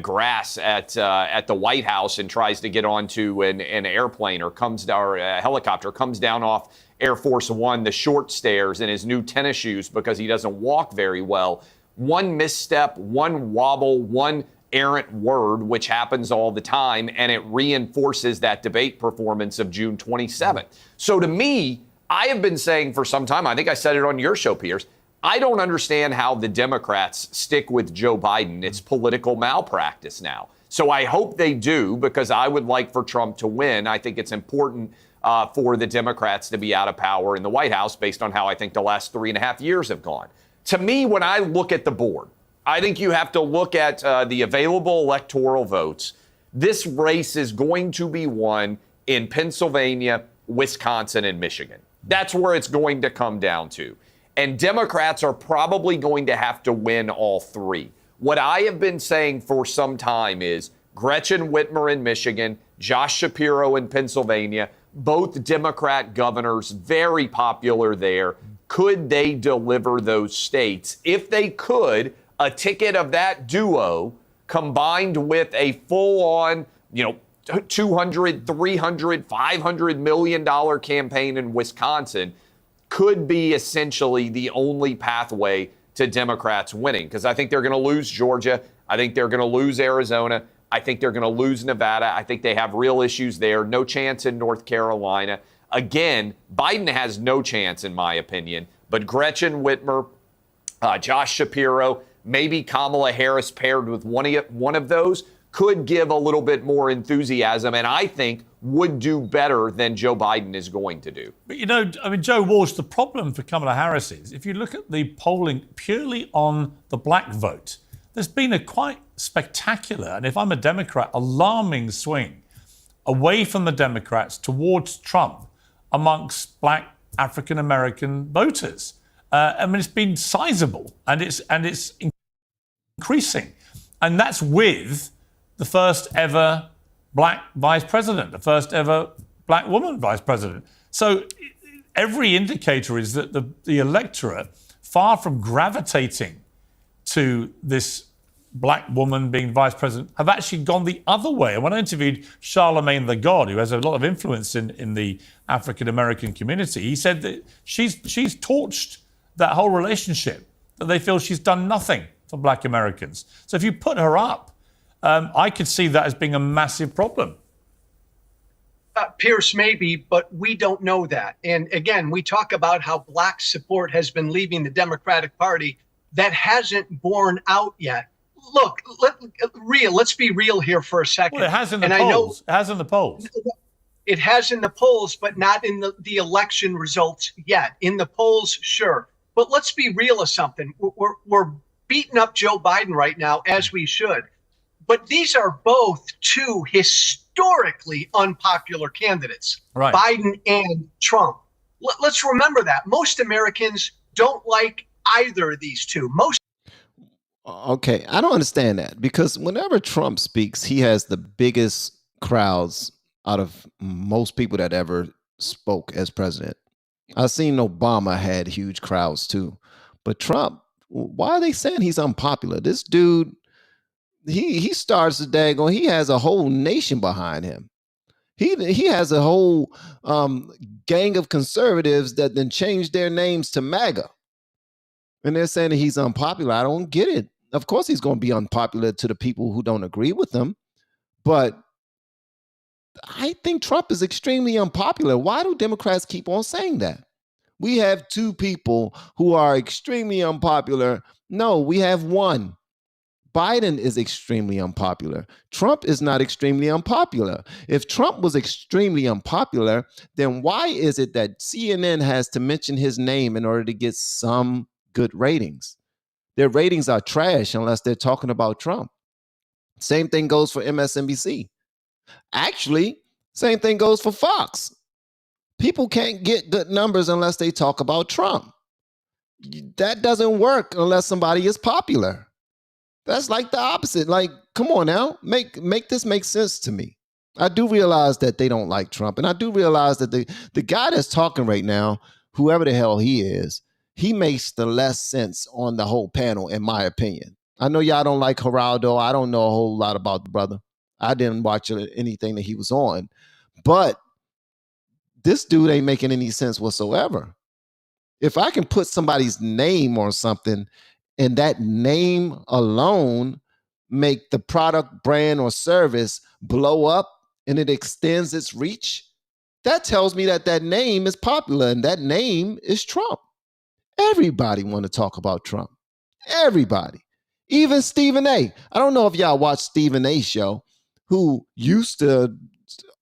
grass at the White House and tries to get onto an airplane or a helicopter, comes down off Air Force One, the short stairs in his new tennis shoes because he doesn't walk very well. One misstep, one wobble, one errant word, which happens all the time, and it reinforces that debate performance of June 27th. So to me, I have been saying for some time, I think I said it on your show, Piers, I don't understand how the Democrats stick with Joe Biden. It's political malpractice now. So I hope they do, because I would like for Trump to win. I think it's important for the Democrats to be out of power in the White House based on how I think the last 3.5 years have gone. To me, when I look at the board, I think you have to look at the available electoral votes. This race is going to be won in Pennsylvania, Wisconsin, and Michigan. That's where it's going to come down to. And Democrats are probably going to have to win all three. What I have been saying for some time is Gretchen Whitmer in Michigan, Josh Shapiro in Pennsylvania, both Democrat governors, very popular there. Could they deliver those states? If they could, a ticket of that duo combined with a full-on, $200, $300, $500 million campaign in Wisconsin could be essentially the only pathway to Democrats winning, because I think they're going to lose Georgia. I think they're going to lose Arizona. I think they're going to lose Nevada. I think they have real issues there. No chance in North Carolina. Again, Biden has no chance, in my opinion, but Gretchen Whitmer, Josh Shapiro, maybe Kamala Harris paired with one of those could give a little bit more enthusiasm, and I think would do better than Joe Biden is going to do. But, Joe Walsh, the problem for Kamala Harris is, if you look at the polling purely on the black vote, there's been a quite spectacular, and if I'm a Democrat, alarming swing away from the Democrats towards Trump amongst black African-American voters. It's been sizable, and it's increasing. And that's with the first ever black vice president, the first ever black woman vice president. So every indicator is that the electorate, far from gravitating to this black woman being vice president, have actually gone the other way. And when I interviewed Charlemagne the God, who has a lot of influence in the African-American community, he said that she's torched that whole relationship, that they feel she's done nothing for black Americans. So if you put her up, I could see that as being a massive problem. Piers, maybe, but we don't know that. And again, we talk about how black support has been leaving the Democratic Party. That hasn't borne out yet. Look, let's be real here for a second. Well, it has in the polls. It has in the polls. It has in the polls, but not in the election results yet. In the polls, sure. But let's be real of something. We're beating up Joe Biden right now, as we should. But these are both two historically unpopular candidates, right? Biden and Trump. Let's remember that. Most Americans don't like either of these two. Okay, I don't understand that, because whenever Trump speaks, he has the biggest crowds out of most people that ever spoke as president. I've seen Obama had huge crowds too, but Trump, why are they saying he's unpopular? This dude, he starts the daggone, he has a whole nation behind him. He has a whole gang of conservatives that then changed their names to MAGA. And they're saying that he's unpopular. I don't get it. Of course he's going to be unpopular to the people who don't agree with him. But I think Trump is extremely unpopular. Why do Democrats keep on saying that? We have two people who are extremely unpopular. No, we have one. Biden is extremely unpopular. Trump is not extremely unpopular. If Trump was extremely unpopular, then why is it that CNN has to mention his name in order to get some good ratings? Their ratings are trash unless they're talking about Trump. Same thing goes for MSNBC. Actually, same thing goes for Fox. People can't get good numbers unless they talk about Trump. That doesn't work unless somebody is popular. That's like the opposite. Like, come on now, make this make sense to me. I do realize that they don't like Trump, and I do realize that the guy that's talking right now, whoever the hell he is, he makes the less sense on the whole panel, in my opinion. I know y'all don't like Geraldo. I don't know a whole lot about the brother. I didn't watch anything that he was on, but this dude ain't making any sense whatsoever. If I can put somebody's name on something, and that name alone make the product, brand, or service blow up and it extends its reach, that tells me that that name is popular and that name is Trump. Everybody want to talk about Trump. Everybody. Even Stephen A. I don't know if y'all watch Stephen A's show, who used to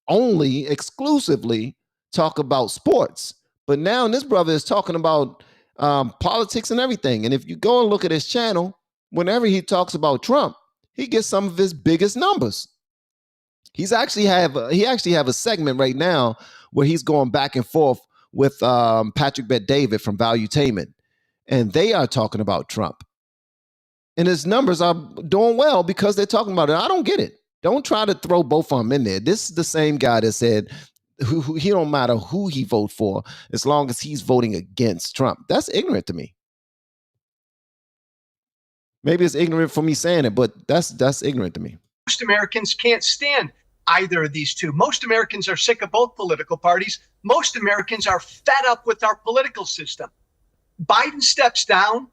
only exclusively talk about sports. But now this brother is talking about politics and everything. And if you go and look at his channel, whenever he talks about Trump, he gets some of his biggest numbers. He actually have a segment right now where he's going back and forth with Patrick Bet-David from Valuetainment, and they are talking about Trump. And his numbers are doing well because they're talking about it. I don't get it. Don't try to throw both of them in there. This is the same guy that said he don't matter who he vote for as long as he's voting against Trump. That's ignorant to me. Maybe it's ignorant for me saying it, but that's ignorant to me. Most Americans can't stand either of these two. Most Americans are sick of both political parties. Most Americans are fed up with our political system. Biden steps down.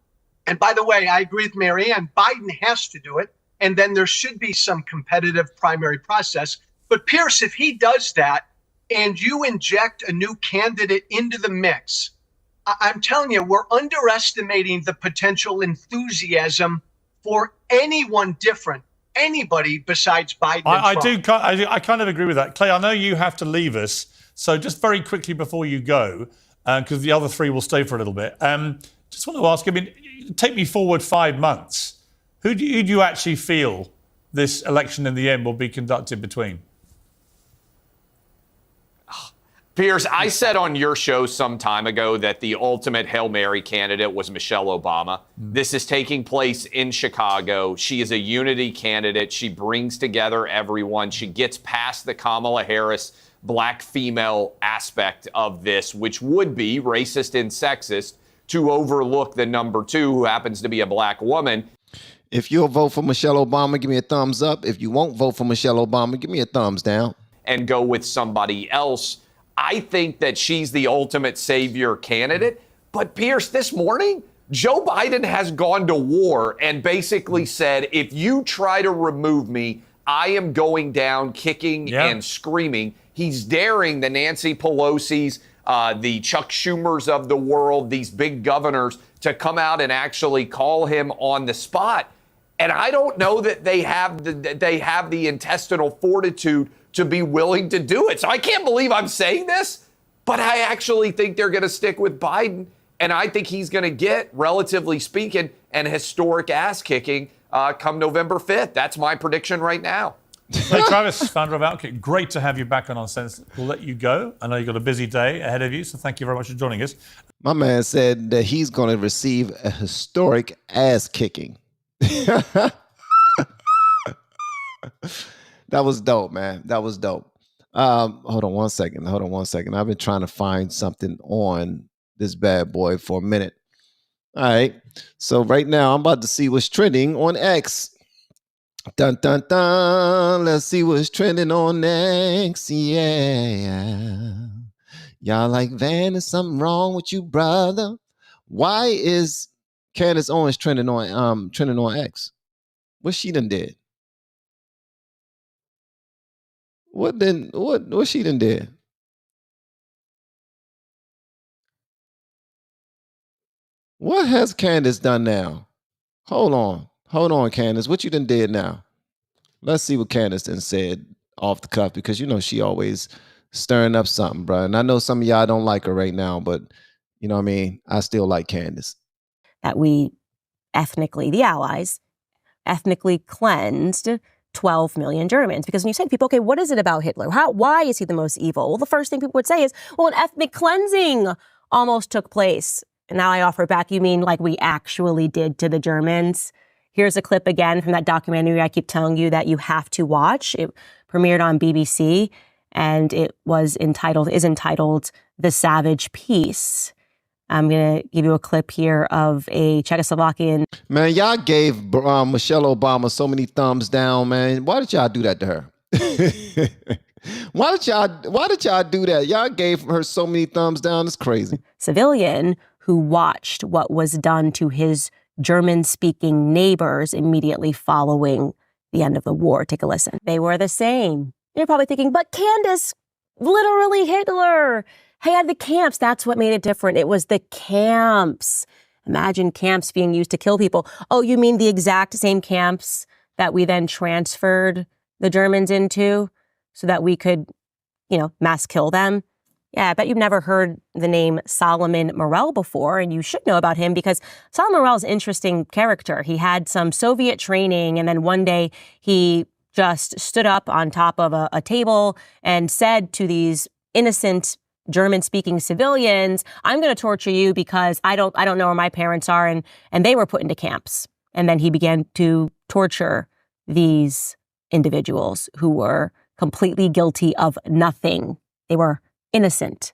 And by the way, I agree with Marianne, Biden has to do it. And then there should be some competitive primary process. But Piers, if he does that and you inject a new candidate into the mix, I'm telling you, we're underestimating the potential enthusiasm for anyone different, anybody besides Biden. I kind of agree with that. Clay, I know you have to leave us. So just very quickly before you go, because the other three will stay for a little bit, just want to ask, I mean, take me forward 5 months. Who do you actually feel this election in the end will be conducted between? Piers, I said on your show some time ago that the ultimate Hail Mary candidate was Michelle Obama. This is taking place in Chicago. She is a unity candidate. She brings together everyone. She gets past the Kamala Harris black female aspect of this, which would be racist and sexist, to overlook the number two, who happens to be a black woman. If you'll vote for Michelle Obama, give me a thumbs up. If you won't vote for Michelle Obama, give me a thumbs down. And go with somebody else. I think that she's the ultimate savior candidate. But Piers, this morning, Joe Biden has gone to war and basically said, if you try to remove me, I am going down kicking and screaming. He's daring the Nancy Pelosi's, the Chuck Schumers of the world, these big governors, to come out and actually call him on the spot. And I don't know that they have the intestinal fortitude to be willing to do it. So I can't believe I'm saying this, but I actually think they're going to stick with Biden. And I think he's going to get, relatively speaking, an historic ass kicking come November 5th. That's my prediction right now. Hey, Travis, founder of Outkick, great to have you back on Uncensored. We'll let you go. I know you've got a busy day ahead of you, so thank you very much for joining us. My man said that he's going to receive a historic ass kicking. That was dope, man. That was dope. Hold on one second. I've been trying to find something on this bad boy for a minute. All right. So right now I'm about to see what's trending on X. Dun, dun, dun. Let's see what's trending on X. Yeah. Y'all like, Van, is something wrong with you, brother? Why is Candace Owens trending on X? What she done did? What she done did? What has Candace done now? Hold on, Candace. What you done did now? Let's see what Candace done said off the cuff, because you know she always stirring up something, bro. And I know some of y'all don't like her right now, but you know what I mean? I still like Candace. That we the Allies, ethnically cleansed 12 million Germans. Because when you say to people, okay, what is it about Hitler? Why is he the most evil? Well, the first thing people would say is, well, an ethnic cleansing almost took place. And now I offer back, you mean like we actually did to the Germans? Here's a clip again from that documentary I keep telling you that you have to watch. It premiered on BBC, and it is entitled The Savage Peace. I'm going to give you a clip here of a Czechoslovakian. Man, y'all gave Michelle Obama so many thumbs down, man. Why did y'all do that to her? Why did y'all do that? Y'all gave her so many thumbs down. It's crazy. Civilian who watched what was done to his German-speaking neighbors immediately following the end of the war. Take a listen. They were the same. You're probably thinking, but Candace, literally Hitler had the camps. That's what made it different. It was the camps. Imagine camps being used to kill people. Oh, you mean the exact same camps that we then transferred the Germans into so that we could, mass kill them? Yeah, I bet you've never heard the name Solomon Morel before, and you should know about him because Solomon Morel is an interesting character. He had some Soviet training, and then one day he just stood up on top of a table and said to these innocent German-speaking civilians, "I'm going to torture you because I don't know where my parents are," and they were put into camps. And then he began to torture these individuals who were completely guilty of nothing. They were innocent.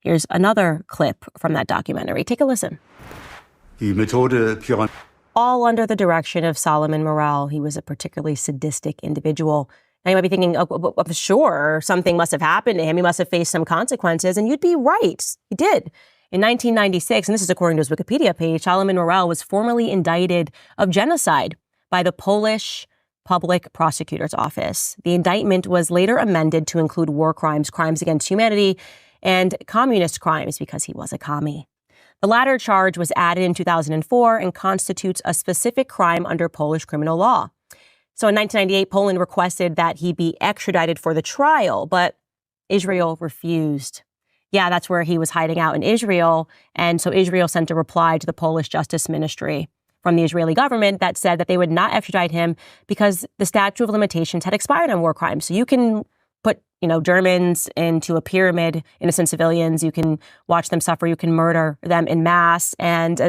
Here's another clip from that documentary. Take a listen. All under the direction of Solomon Morel. He was a particularly sadistic individual. Now you might be thinking, sure, something must have happened to him. He must have faced some consequences. And you'd be right. He did. In 1996, and this is according to his Wikipedia page, Solomon Morel was formally indicted of genocide by the Polish Public Prosecutor's Office. The indictment was later amended to include war crimes, crimes against humanity, and communist crimes because he was a commie. The latter charge was added in 2004 and constitutes a specific crime under Polish criminal law. So in 1998, Poland requested that he be extradited for the trial, but Israel refused. Yeah, that's where he was hiding out in Israel. And so Israel sent a reply to the Polish Justice Ministry from the Israeli government that said that they would not extradite him because the statute of limitations had expired on war crimes. So you can put, Germans into a pyramid, innocent civilians. You can watch them suffer. You can murder them in mass. And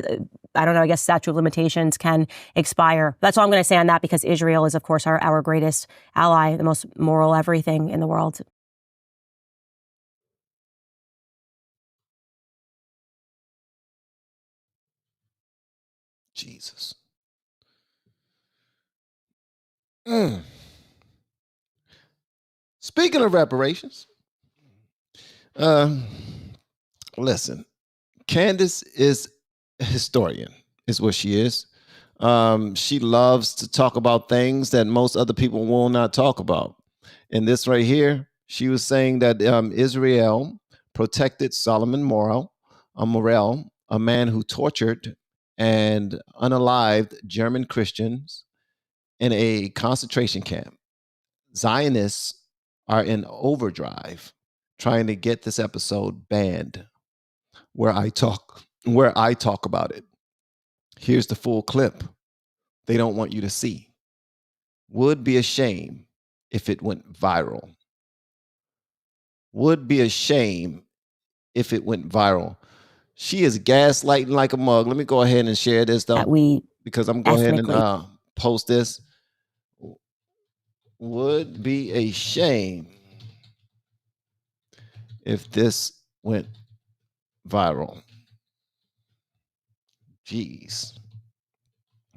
I guess statute of limitations can expire. That's all I'm going to say on that because Israel is, of course, our greatest ally, the most moral everything in the world. Jesus. Speaking of reparations, listen, Candace is a historian, is what she is. She loves to talk about things that most other people will not talk about. And this right here, she was saying that Israel protected Solomon Morel, a man who tortured and unalived German Christians in a concentration camp. Zionists are in overdrive trying to get this episode banned where I talk about it. Here's the full clip. They don't want you to see. Would be a shame if it went viral. Would be a shame if it went viral. She is gaslighting like a mug. Let me go ahead and share this though, because I'm going ahead and post this. Would be a shame if this went viral. Jeez.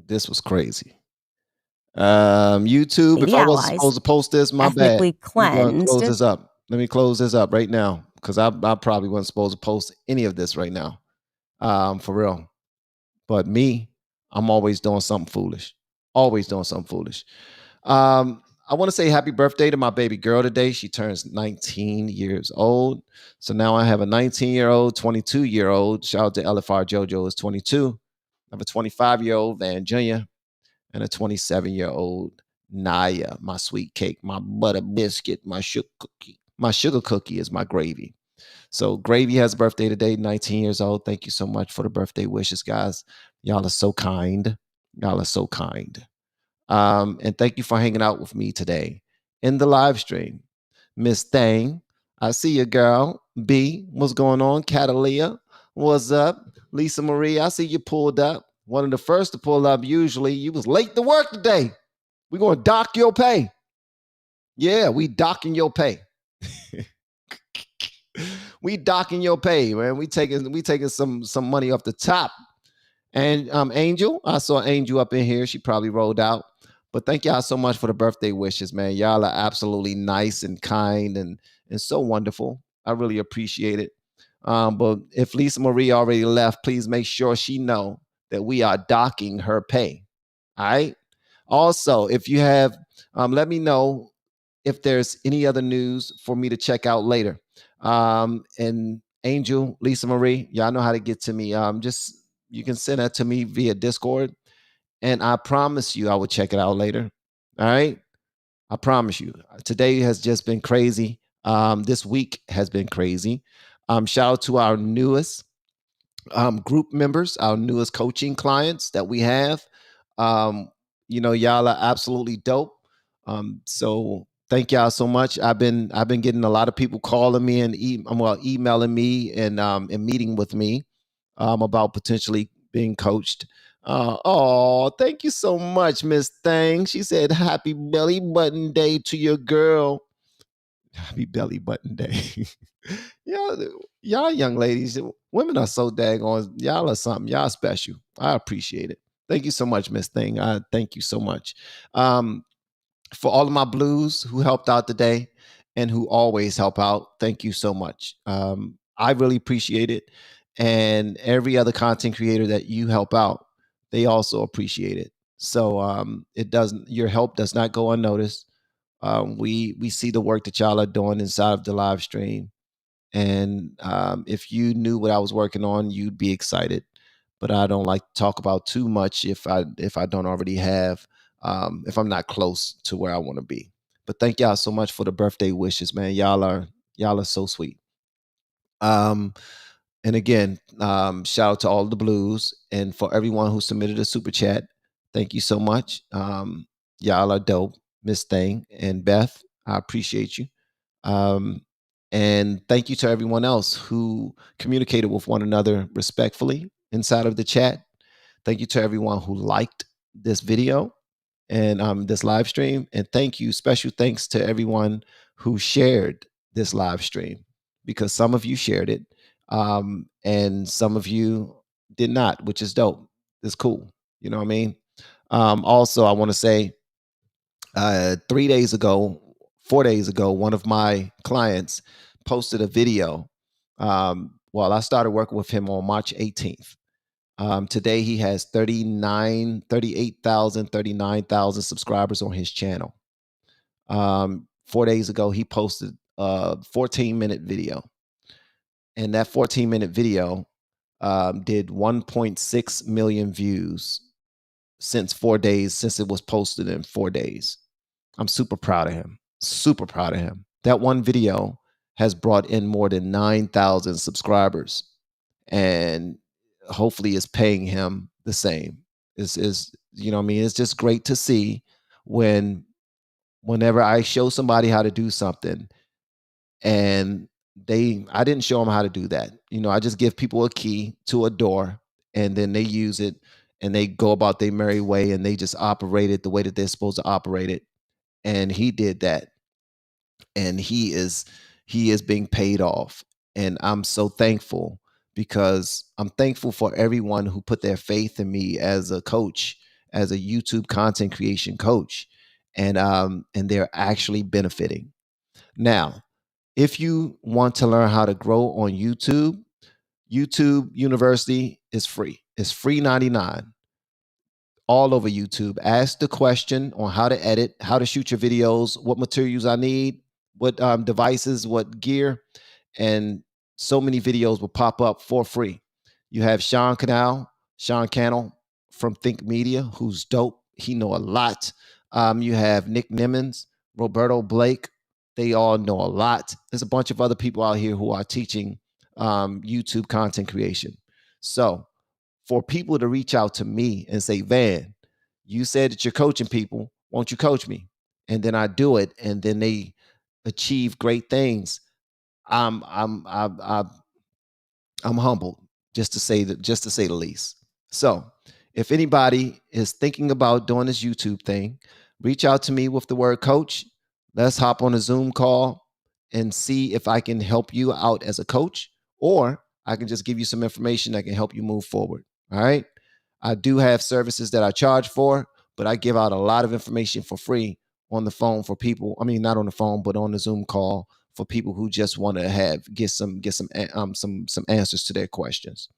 This was crazy. YouTube, if I wasn't supposed to post this, my bad. Let me close this up right now because I probably wasn't supposed to post any of this right now. For real. But me, I'm always doing something foolish. Always doing something foolish. I want to say happy birthday to my baby girl today. She turns 19 years old. So now I have a 19-year-old, 22-year-old. Shout out to LFR JoJo is 22. I have a 25-year-old Van Jr. and a 27-year-old Naya, my sweet cake, my butter biscuit, my sugar cookie. My sugar cookie is my gravy. So Gravy has a birthday today, 19 years old. Thank you so much for the birthday wishes, guys. Y'all are so kind. Y'all are so kind. And thank you for hanging out with me today in the live stream. Miss Thang, I see you, girl. B, what's going on? Catalia, what's up? Lisa Marie, I see you pulled up. One of the first to pull up usually. You was late to work today. We're going to dock your pay. Yeah, we docking your pay. We docking your pay, man. We taking some money off the top. And Angel, I saw Angel up in here. She probably rolled out. But thank y'all so much for the birthday wishes, man. Y'all are absolutely nice and kind and so wonderful. I really appreciate it. But if Lisa Marie already left, please make sure she know that we are docking her pay. All right? Also, if you have, let me know if there's any other news for me to check out later. And Angel, Lisa Marie, y'all know how to get to me. Just you can send that to me via Discord, and I promise you I will check it out later. All right, I promise you. Today has just been crazy. This week has been crazy. Shout out to our newest group members, our newest coaching clients that we have. Y'all are absolutely dope. So thank y'all so much. I've been getting a lot of people calling me and emailing me and meeting with me about potentially being coached. Thank you so much, Miss Thang. She said, "Happy belly button day to your girl." Happy belly button day. Y'all young ladies, women are so daggone, y'all are something. Y'all special. I appreciate it. Thank you so much, Miss Thing. Thank you so much. For all of my blues who helped out today and who always help out, thank you so much. I really appreciate it. And every other content creator that you help out, they also appreciate it. So your help does not go unnoticed. We see the work that y'all are doing inside of the live stream. And if you knew what I was working on, you'd be excited. But I don't like to talk about too much if I don't already have, if I'm not close to where I want to be. But thank y'all so much for the birthday wishes, man. Y'all are so sweet. And again, shout out to all the blues and for everyone who submitted a super chat. Thank you so much. Y'all are dope, Miss Thing and Beth. I appreciate you. And thank you to everyone else who communicated with one another respectfully inside of the chat. Thank you to everyone who liked this video and this live stream. And special thanks to everyone who shared this live stream, because some of you shared it and some of you did not, which is dope. It's cool. You know what I mean? Also, I want to say 4 days ago, one of my clients posted a video. I started working with him on March 18th. Today he has 39,000 subscribers on his channel. 4 days ago, he posted a 14-minute video. And that 14-minute video did 1.6 million views since it was posted in 4 days. I'm super proud of him. Super proud of him. That one video has brought in more than 9,000 subscribers, and hopefully is paying him the same. Is you know what I mean? It's just great to see whenever I show somebody how to do something and I didn't show them how to do that. I just give people a key to a door and then they use it and they go about their merry way and they just operate it the way that they're supposed to operate it. And he did that, and he is being paid off. And I'm so thankful, because I'm thankful for everyone who put their faith in me as a coach, as a YouTube content creation coach, and they're actually benefiting. Now, if you want to learn how to grow on YouTube, YouTube University is free. It's free 99. All over YouTube. Ask the question on how to edit, how to shoot your videos, what materials I need, what devices, what gear, and so many videos will pop up for free. You have Sean Cannell from Think Media, who's dope. He know a lot. You have Nick Nimmons, Roberto Blake. They all know a lot. There's a bunch of other people out here who are teaching YouTube content creation. So for people to reach out to me and say, "Van, you said that you're coaching people. Won't you coach me?" And then I do it, and then they achieve great things. I'm humbled, just to say the least. So if anybody is thinking about doing this YouTube thing, reach out to me with the word coach. Let's hop on a Zoom call and see if I can help you out as a coach, or I can just give you some information that can help you move forward. All right. I do have services that I charge for, but I give out a lot of information for free on the phone for people. I mean, not on the phone, but on the Zoom call for people who just want to get some answers to their questions.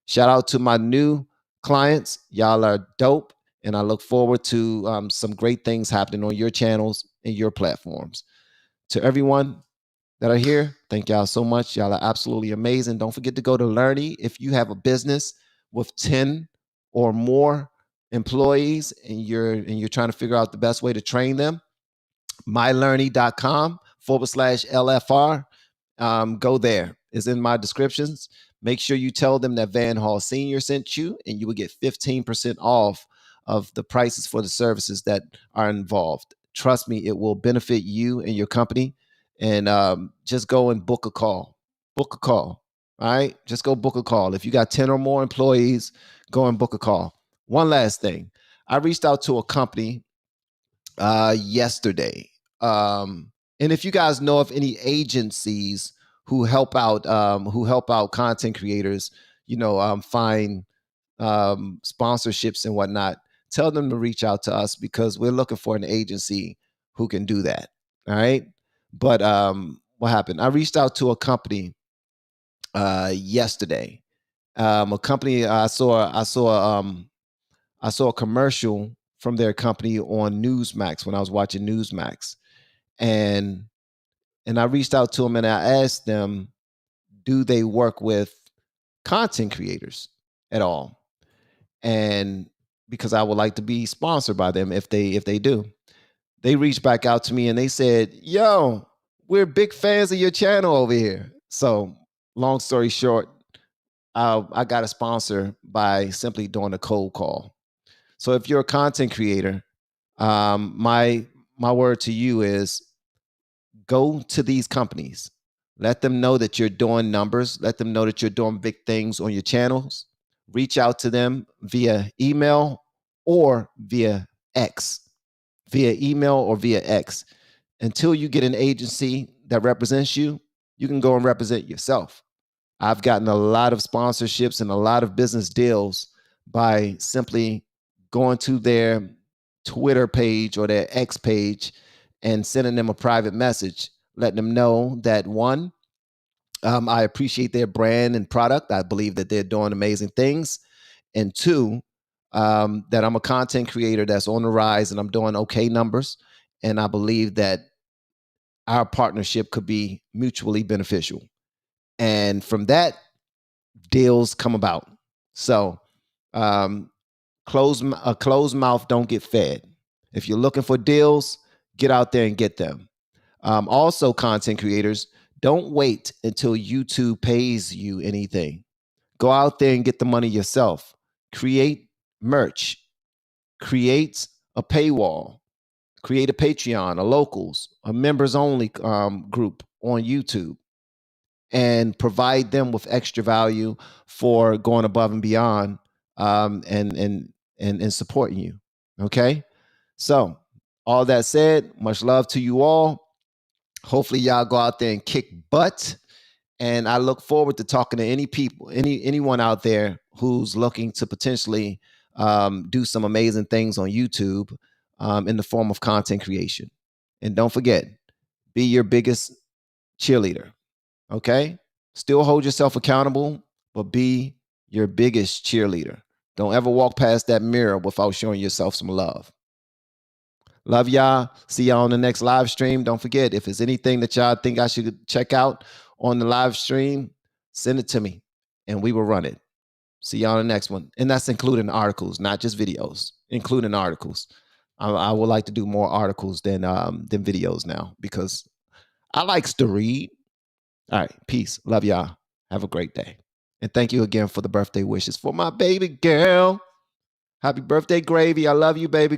Shout out to my new clients. Y'all are dope. And I look forward to some great things happening on your channels and your platforms. To everyone that are here, thank y'all so much. Y'all are absolutely amazing. Don't forget to go to Learny if you have a business with 10 or more employees and you're trying to figure out the best way to train them. mylearny.com/LFR. Go there. It's in my descriptions. Make sure you tell them that Van Hall Senior sent you, and you will get 15% off of the prices for the services that are involved. Trust me, it will benefit you and your company. And just go and book a call. Book a call. All right? Just go book a call. If you got 10 or more employees, go and book a call. One last thing. I reached out to a company yesterday. And if you guys know of any agencies who help out content creators, find sponsorships and whatnot, tell them to reach out to us because we're looking for an agency who can do that. All right. But what happened? I reached out to a company yesterday. A company I saw a commercial from their company on Newsmax when I was watching Newsmax, and I reached out to them and I asked them, do they work with content creators at all? And because I would like to be sponsored by them if they do. They reached back out to me and they said, yo, we're big fans of your channel over here. So long story short, I got a sponsor by simply doing a cold call. So if you're a content creator, my word to you is go to these companies. Let them know that you're doing numbers. Let them know that you're doing big things on your channels. Reach out to them via email or via X. Via email or via X. Until you get an agency that represents you, you can go and represent yourself. I've gotten a lot of sponsorships and a lot of business deals by simply going to their Twitter page or their X page and sending them a private message, letting them know that one, I appreciate their brand and product. I believe that they're doing amazing things. And two, that I'm a content creator that's on the rise and I'm doing okay numbers. And I believe that our partnership could be mutually beneficial. And from that, deals come about. So a closed mouth don't get fed. If you're looking for deals, get out there and get them. Also, content creators, don't wait until YouTube pays you anything. Go out there and get the money yourself. Create merch. Create a paywall. Create a Patreon, a locals, a members only group on YouTube, and provide them with extra value for going above and beyond and supporting you. Okay. So all that said, much love to you all. Hopefully y'all go out there and kick butt. And I look forward to talking to anyone out there who's looking to potentially do some amazing things on YouTube in the form of content creation. And don't forget, be your biggest cheerleader. Okay? Still hold yourself accountable, but be your biggest cheerleader. Don't ever walk past that mirror without showing yourself some love. Love y'all. See y'all on the next live stream. Don't forget, if there's anything that y'all think I should check out on the live stream, send it to me and we will run it. See y'all on the next one. And that's including articles, not just videos, including articles. I would like to do more articles than videos now because I likes to read. All right. Peace. Love y'all. Have a great day. And thank you again for the birthday wishes for my baby girl. Happy birthday, Gravy. I love you, baby